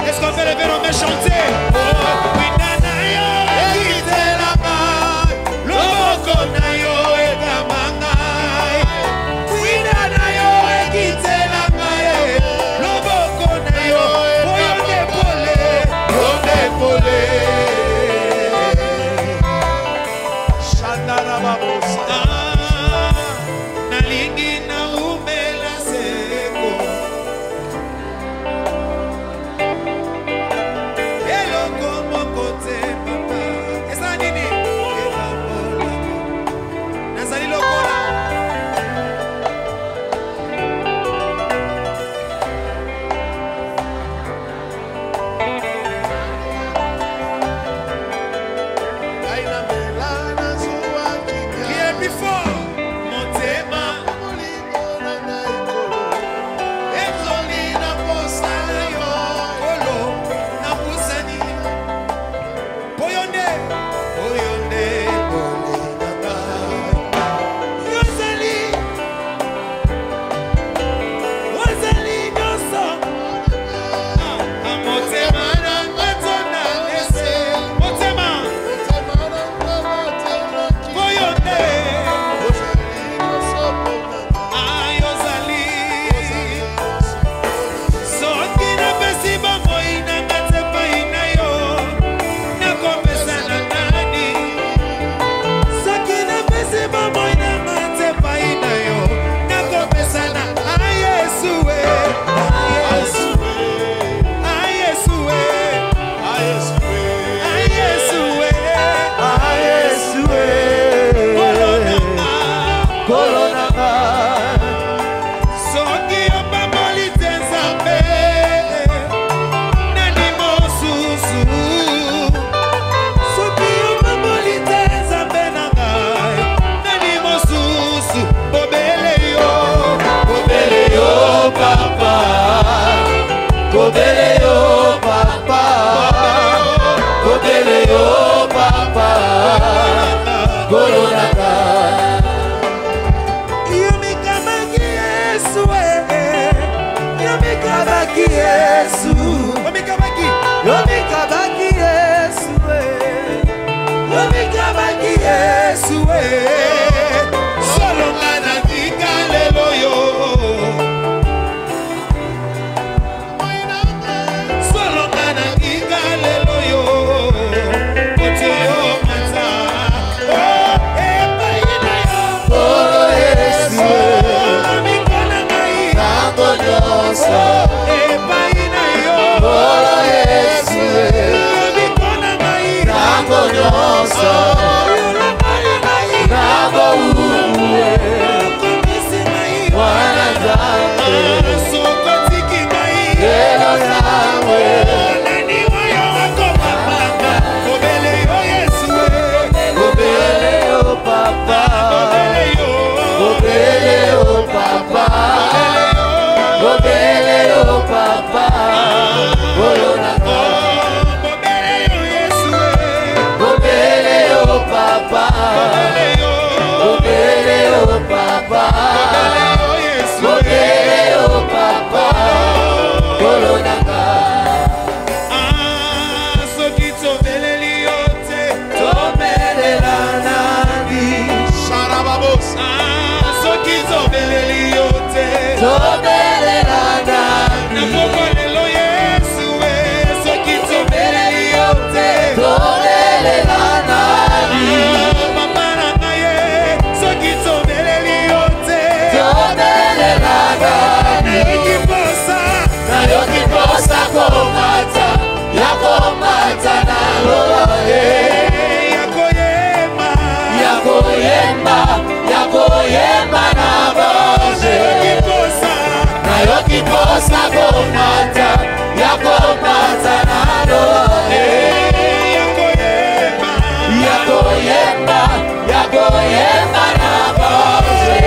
Est-ce qu'on peut lever nos mains chanter? soki tobeleli yo te tobelelana nakoma lelo Yesu soki tobeleli yo te tobelelana papa na ngai soki tobeleli yo te tobelelana nayoki posa komata yakomata na lola yakoyemba na banze nayoki posa komata yakomata na lola yakoyemba na banze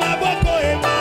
maboko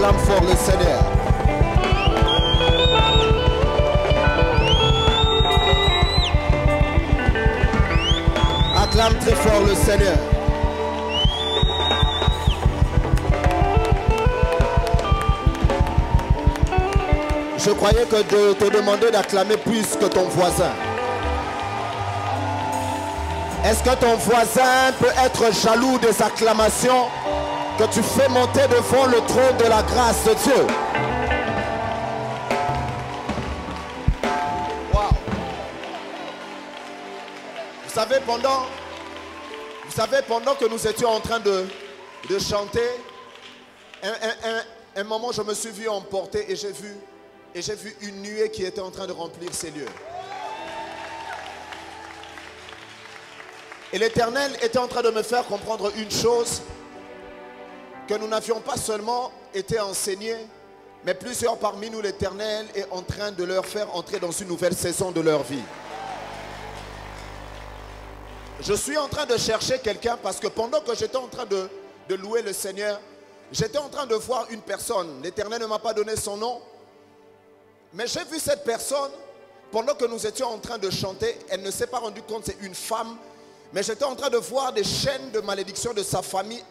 Acclame fort le Seigneur. Acclame très fort le Seigneur. Je croyais que je te demandais d'acclamer plus que ton voisin. Est-ce que ton voisin peut être jaloux des acclamations que tu fais monter devant le trône de la grâce de Dieu? Wow. Vous savez, pendant que nous étions en train de chanter, un moment je me suis vu emporter et j'ai vu une nuée qui était en train de remplir ces lieux. Et l'Éternel était en train de me faire comprendre une chose, que nous n'avions pas seulement été enseignés, mais plusieurs parmi nous, l'Éternel est en train de leur faire entrer dans une nouvelle saison de leur vie. Je suis en train de chercher quelqu'un parce que pendant que j'étais en train de louer le Seigneur, j'étais en train de voir une personne. L'Éternel ne m'a pas donné son nom, mais j'ai vu cette personne pendant que nous étions en train de chanter. Elle ne s'est pas rendue compte, c'est une femme. Mais j'étais en train de voir des chaînes de malédiction de sa famille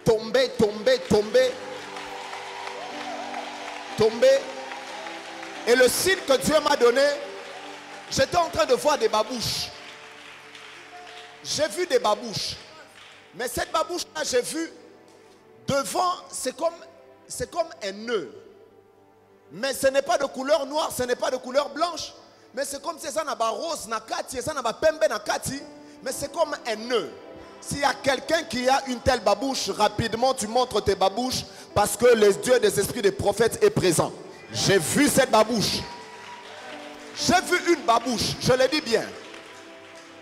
tomber. Et le signe que Dieu m'a donné, j'étais en train de voir des babouches. J'ai vu des babouches. Mais cette babouche-là, j'ai vu devant, c'est comme un nœud. Mais ce n'est pas de couleur noire, ce n'est pas de couleur blanche. Mais c'est comme si ça n'a pas rose, n'a kati, ça n'a pas pembe, n'a kati. Mais c'est comme un nœud. S'il y a quelqu'un qui a une telle babouche, rapidement tu montres tes babouches parce que le Dieu des esprits des prophètes est présent. J'ai vu cette babouche. J'ai vu une babouche, je le dis bien.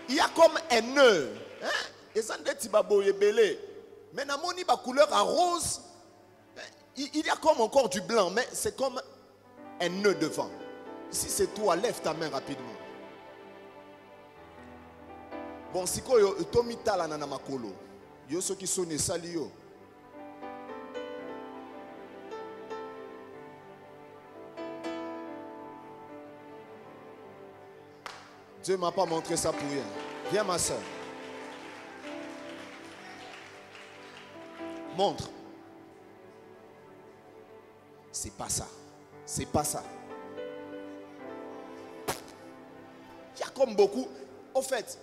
Il y a comme un nœud. Et ça ne dit pas belé. Mais dans mon couleur à rose, il y a comme encore du blanc, mais c'est comme un nœud devant. Si c'est toi, lève ta main rapidement. Bon, si ko yo tomi tala na makolo, yo so ki sone sali yo. Dieu ne m'a pas montré ça pour rien. Viens ma soeur. Montre. C'est pas ça. C'est pas ça. Il y a comme beaucoup. Au fait,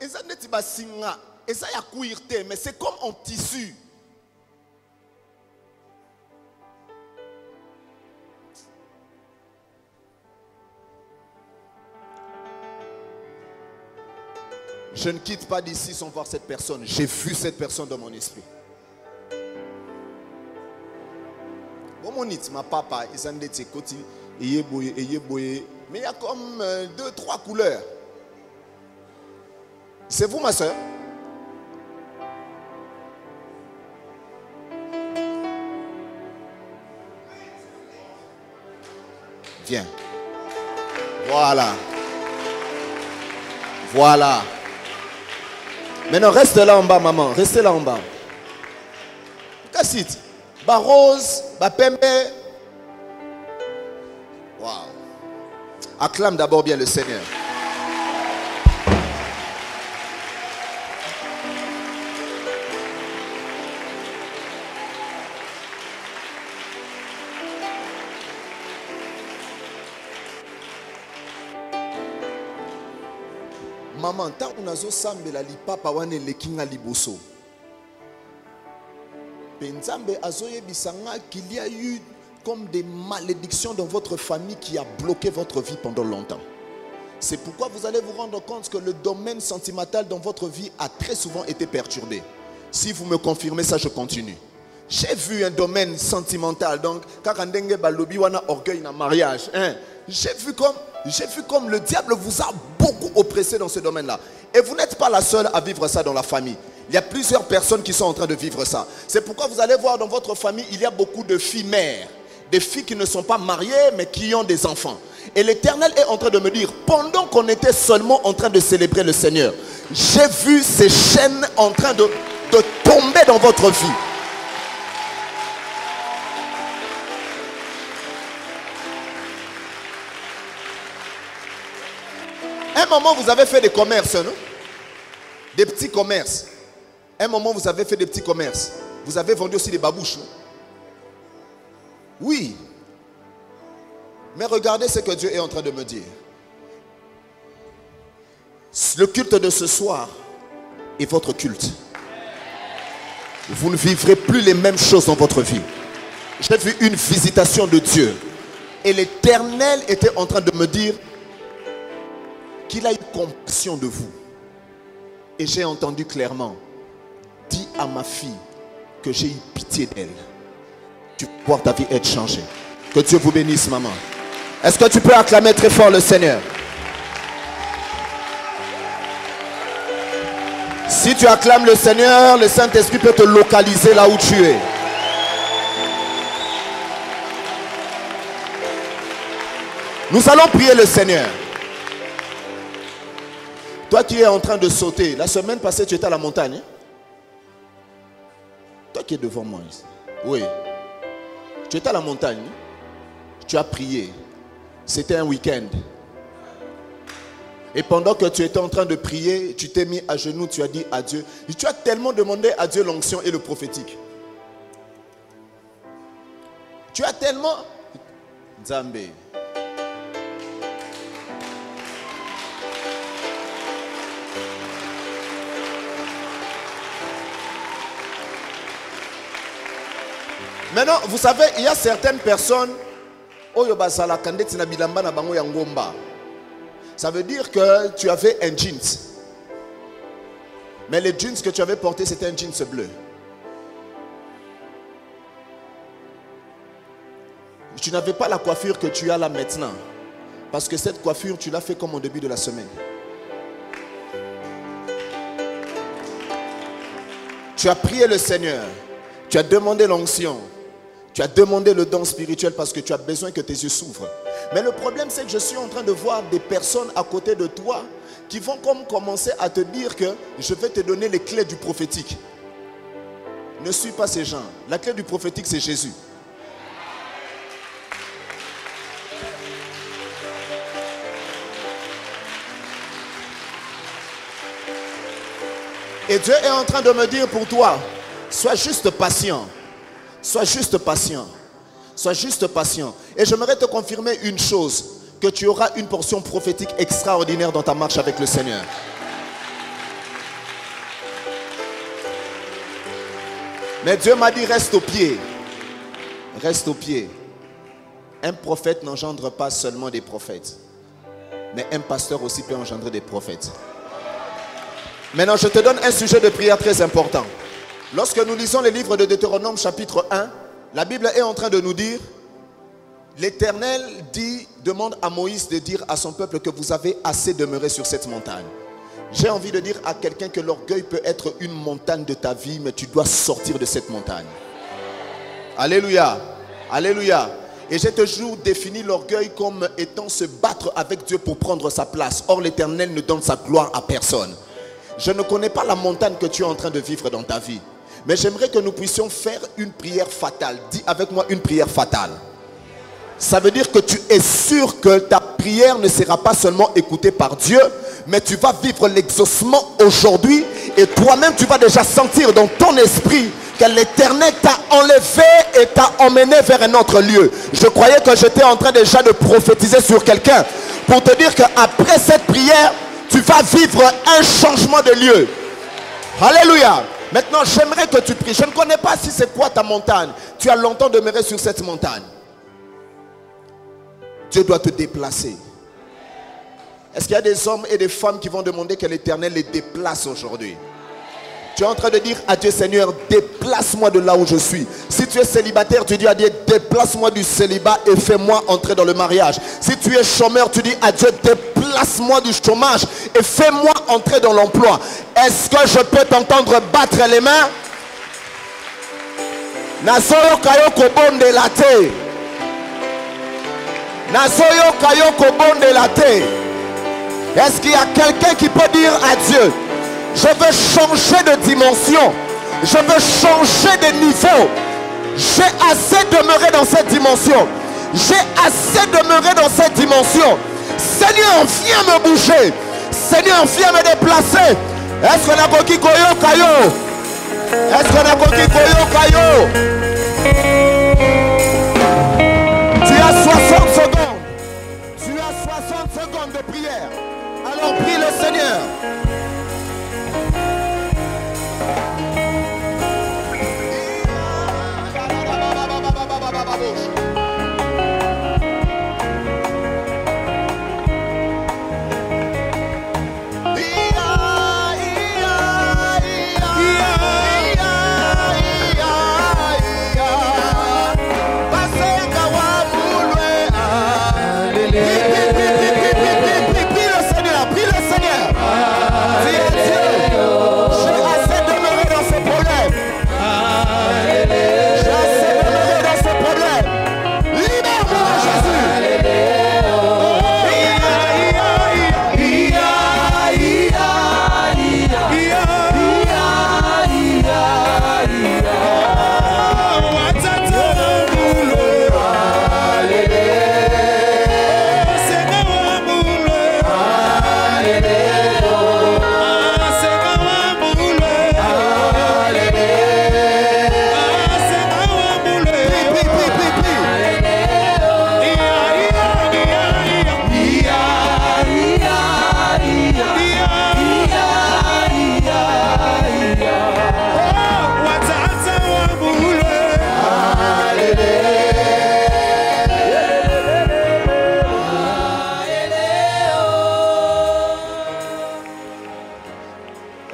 et ça n'est pas singa, et ça y a couirté, mais c'est comme en tissu. Je ne quitte pas d'ici sans voir cette personne. J'ai vu cette personne dans mon esprit. Bon, mon it, ma papa, ils ont des côtés, mais il y a comme 2-3 couleurs. C'est vous, ma soeur? Viens. Voilà. Voilà. Maintenant, reste là en bas, maman. Restez là en bas. Kassit. Ba rose, ba pembe. Wow. Acclame d'abord bien le Seigneur. Maman, tant qu'on a sambela li papa wane lekinga liboso. Penzambe azoye bisanga qu'il y a eu comme des malédictions dans votre famille qui a bloqué votre vie pendant longtemps. C'est pourquoi vous allez vous rendre compte que le domaine sentimental dans votre vie a très souvent été perturbé. Si vous me confirmez ça, je continue. J'ai vu un domaine sentimental, donc quand on balobi wana orgueil na mariage, j'ai vu comme le diable vous a beaucoup oppressé dans ce domaine-là. Et vous n'êtes pas la seule à vivre ça dans la famille. Il y a plusieurs personnes qui sont en train de vivre ça. C'est pourquoi vous allez voir dans votre famille, il y a beaucoup de filles mères. Des filles qui ne sont pas mariées, mais qui ont des enfants. Et l'Éternel est en train de me dire, pendant qu'on était seulement en train de célébrer le Seigneur, j'ai vu ces chaînes en train de tomber dans votre vie. moment, vous avez fait des commerces, non? Des petits commerces. Un moment, vous avez fait des petits commerces. Vous avez vendu aussi des babouches, non? Oui. Mais regardez ce que Dieu est en train de me dire. Le culte de ce soir est votre culte. Vous ne vivrez plus les mêmes choses dans votre vie. J'ai vu une visitation de Dieu. Et l'Éternel était en train de me dire qu'il a eu compassion de vous. Et j'ai entendu clairement: dis à ma fille que j'ai eu pitié d'elle. Tu peux voir ta vie être changée. Que Dieu vous bénisse, maman. Est-ce que tu peux acclamer très fort le Seigneur? Si tu acclames le Seigneur, le Saint-Esprit peut te localiser là où tu es. Nous allons prier le Seigneur. Toi qui es en train de sauter, la semaine passée tu étais à la montagne. Hein? Toi qui es devant moi ici. Oui. Tu étais à la montagne. Tu as prié. C'était un week-end. Et pendant que tu étais en train de prier, tu t'es mis à genoux, tu as dit à Dieu. Et tu as tellement demandé à Dieu l'onction et le prophétique. Tu as tellement... Nzambe. Maintenant, vous savez, il y a certaines personnes... Ça veut dire que tu avais un jeans. Mais le jeans que tu avais porté, c'était un jeans bleu. Tu n'avais pas la coiffure que tu as là maintenant. Parce que cette coiffure, tu l'as fait comme au début de la semaine. Tu as prié le Seigneur. Tu as demandé l'onction. Tu as demandé le don spirituel parce que tu as besoin que tes yeux s'ouvrent. Mais le problème, c'est que je suis en train de voir des personnes à côté de toi qui vont comme commencer à te dire que je vais te donner les clés du prophétique. Ne suis pas ces gens. La clé du prophétique, c'est Jésus. Et Dieu est en train de me dire pour toi, sois juste patient. Sois juste patient. Sois juste patient. Et j'aimerais te confirmer une chose, que tu auras une portion prophétique extraordinaire dans ta marche avec le Seigneur. Mais Dieu m'a dit, reste au pied. Reste au pied. Un prophète n'engendre pas seulement des prophètes, mais un pasteur aussi peut engendrer des prophètes. Maintenant, je te donne un sujet de prière très important. Lorsque nous lisons les livres de Deutéronome chapitre 1, la Bible est en train de nous dire, l'Éternel demande à Moïse de dire à son peuple que vous avez assez demeuré sur cette montagne. J'ai envie de dire à quelqu'un que l'orgueil peut être une montagne de ta vie, mais tu dois sortir de cette montagne. Alléluia. Alléluia. Et j'ai toujours défini l'orgueil comme étant se battre avec Dieu pour prendre sa place. Or, l'Éternel ne donne sa gloire à personne. Je ne connais pas la montagne que tu es en train de vivre dans ta vie. Mais j'aimerais que nous puissions faire une prière fatale. Dis avec moi une prière fatale. Ça veut dire que tu es sûr que ta prière ne sera pas seulement écoutée par Dieu, mais tu vas vivre l'exaucement aujourd'hui. Et toi-même, tu vas déjà sentir dans ton esprit que l'Éternel t'a enlevé et t'a emmené vers un autre lieu. Je croyais que j'étais en train déjà de prophétiser sur quelqu'un pour te dire qu'après cette prière, tu vas vivre un changement de lieu. Alléluia. Maintenant, j'aimerais que tu pries. Je ne connais pas si c'est quoi ta montagne. Tu as longtemps demeuré sur cette montagne. Dieu doit te déplacer. Est-ce qu'il y a des hommes et des femmes qui vont demander que l'Éternel les déplace aujourd'hui? Tu es en train de dire à Dieu, Seigneur, déplace-moi de là où je suis. Si tu es célibataire, tu dis à Dieu, déplace-moi du célibat et fais-moi entrer dans le mariage. Si tu es chômeur, tu dis à Dieu, déplace-moi du chômage et fais-moi entrer dans l'emploi. Est-ce que je peux t'entendre battre les mains? Nasoyo kayoko bonde la te. Nasoyo kayoko bonde la te. Est-ce qu'il y a quelqu'un qui peut dire à Dieu, je veux changer de dimension, je veux changer de niveau, j'ai assez demeuré dans cette dimension, j'ai assez demeuré dans cette dimension. Seigneur, viens me bouger, Seigneur vient me déplacer. Est-ce qu'on a coquille koyo kayo? Est-ce qu'on a coquille koyo kayo? Tu as 60 secondes. Tu as 60 secondes de prière. Alors prie le Seigneur.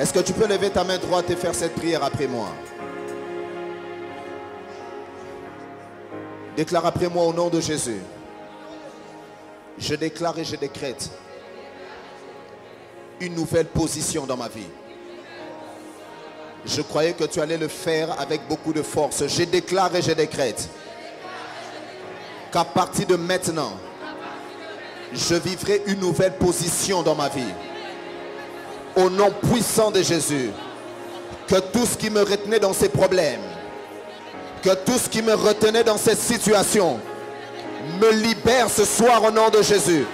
Est-ce que tu peux lever ta main droite et faire cette prière après moi? Déclare après moi au nom de Jésus. Je déclare et je décrète une nouvelle position dans ma vie. Je croyais que tu allais le faire avec beaucoup de force. Je déclare et je décrète qu'à partir de maintenant, je vivrai une nouvelle position dans ma vie. Au nom puissant de Jésus, que tout ce qui me retenait dans ces problèmes, que tout ce qui me retenait dans cette situation, me libère ce soir au nom de Jésus.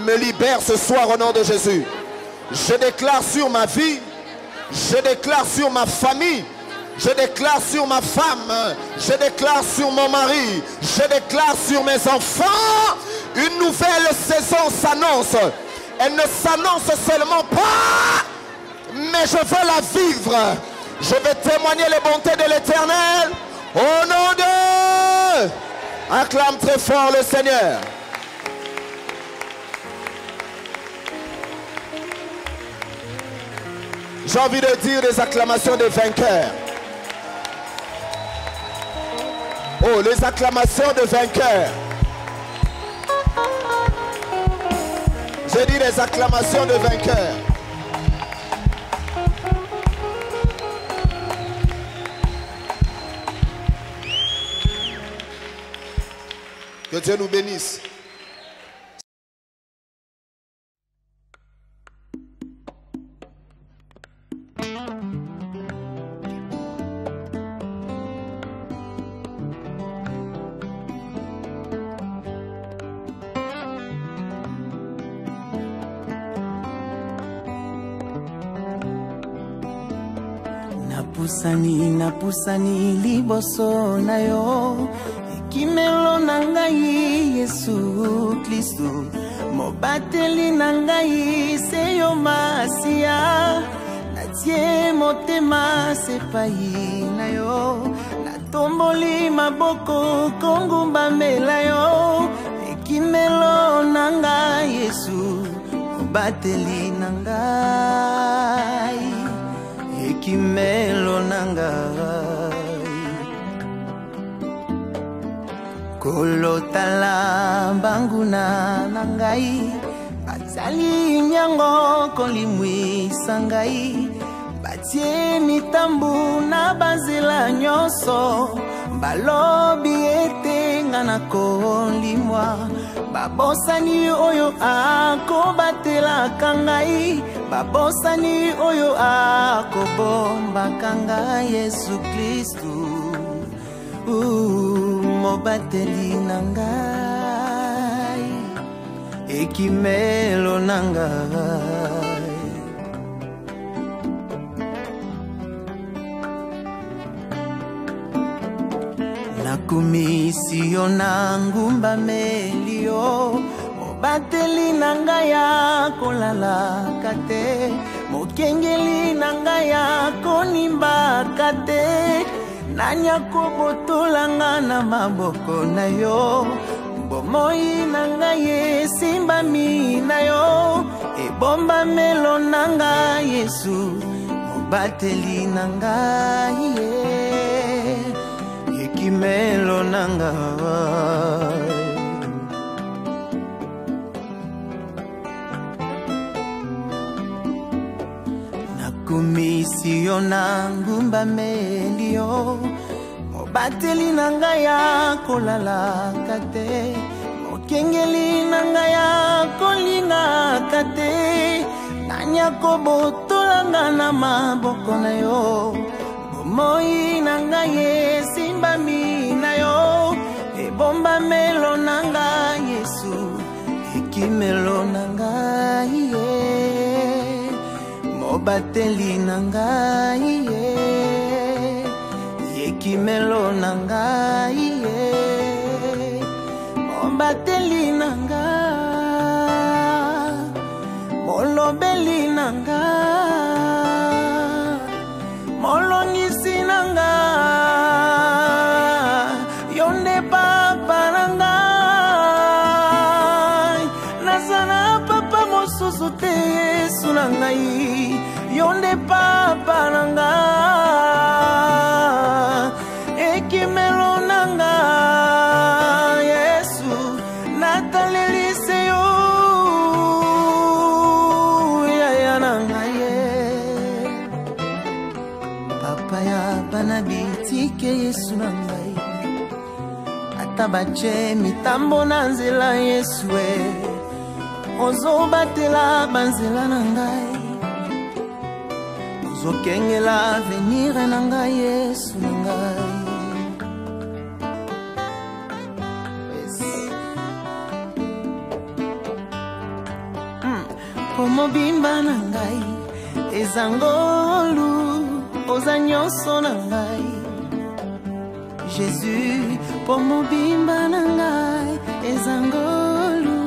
Me libère ce soir au nom de Jésus. Je déclare sur ma vie, je déclare sur ma famille, je déclare sur ma femme, je déclare sur mon mari, je déclare sur mes enfants, une nouvelle saison s'annonce. Elle ne s'annonce seulement pas, mais je veux la vivre. Je vais témoigner les bontés de l'Éternel. Au nom de... Acclame très fort le Seigneur. J'ai envie de dire des acclamations des vainqueurs. Oh, les acclamations de vainqueurs. Je dis les acclamations de vainqueurs. Que Dieu nous bénisse. Napusani liboso na yo ekimelo na ngai Yesu Kristo mobateli na ngai se yo masia natie motema sepai na yo natomboli maboko kongumbamela yo ekimelo na ngai Yesu mobateli na ngai Ekimelo nangai kolotala banguna nangai bazali nyango kolimwisa ngai batie mitambu na bazela nyonso balobi ete nga na kolimwa babosani oyo akobatelaka ngai babosani oyo akobombaka ngai Yesu Kristu mobateli na ngai ekimelo nanga nakumisio nangumba melio obateli nanga ya kolala kate mokengeli nanga ya konimba kate nanya kobotolanga na maboko na yo bomoi nanga ye simbami na yo ebomba melo nanga Yesu obateli nanga ye ekimelo nanga nakumisio nangumba melio mobateli nanga ya kolala kate mokengeli nanga ya kolinga kate nanya kobotolanga na maboko na yo bomoi nanga ye simbami na yo ebomba melo nanga Yesu ekimelo nanga ye mobateli nanga ye ekimelo nanga ye mobateli nanga molobeli nanga molongisi nanga yonde papa nanga nazana papa mosusu te Yesu nangai yonde papa nanga ekimelo nanga Yesu natalelise yo ya nanga ye papa ya bana bitike Yesu nangai atabache mitambo na nzela Yesu ozobatela banzela nangai ozokengela venir nangai Yesu nangai mobimba nangai ezangolu ozanyoso nangai Jésus po mobimba nangai ezangolu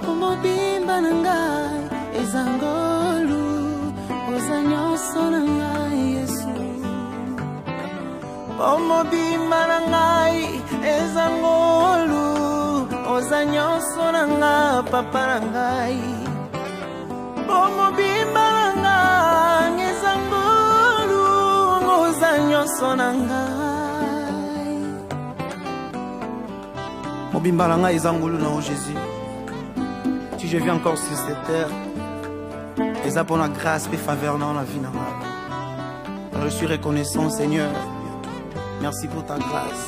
po mobimba nangai ezangolu ozanyoso nangai Yesu po mobimba nangai ezangolu ozanyoso nanga papa nangai bomobimba nanga ngezangulu ozanyoso nangai mobimba nanga ezangulu na Jésus si je viens encore sur cette terre eza pour la grâce et faveur dans la vie nanga je suis reconnaissant Seigneur merci pour ta grâce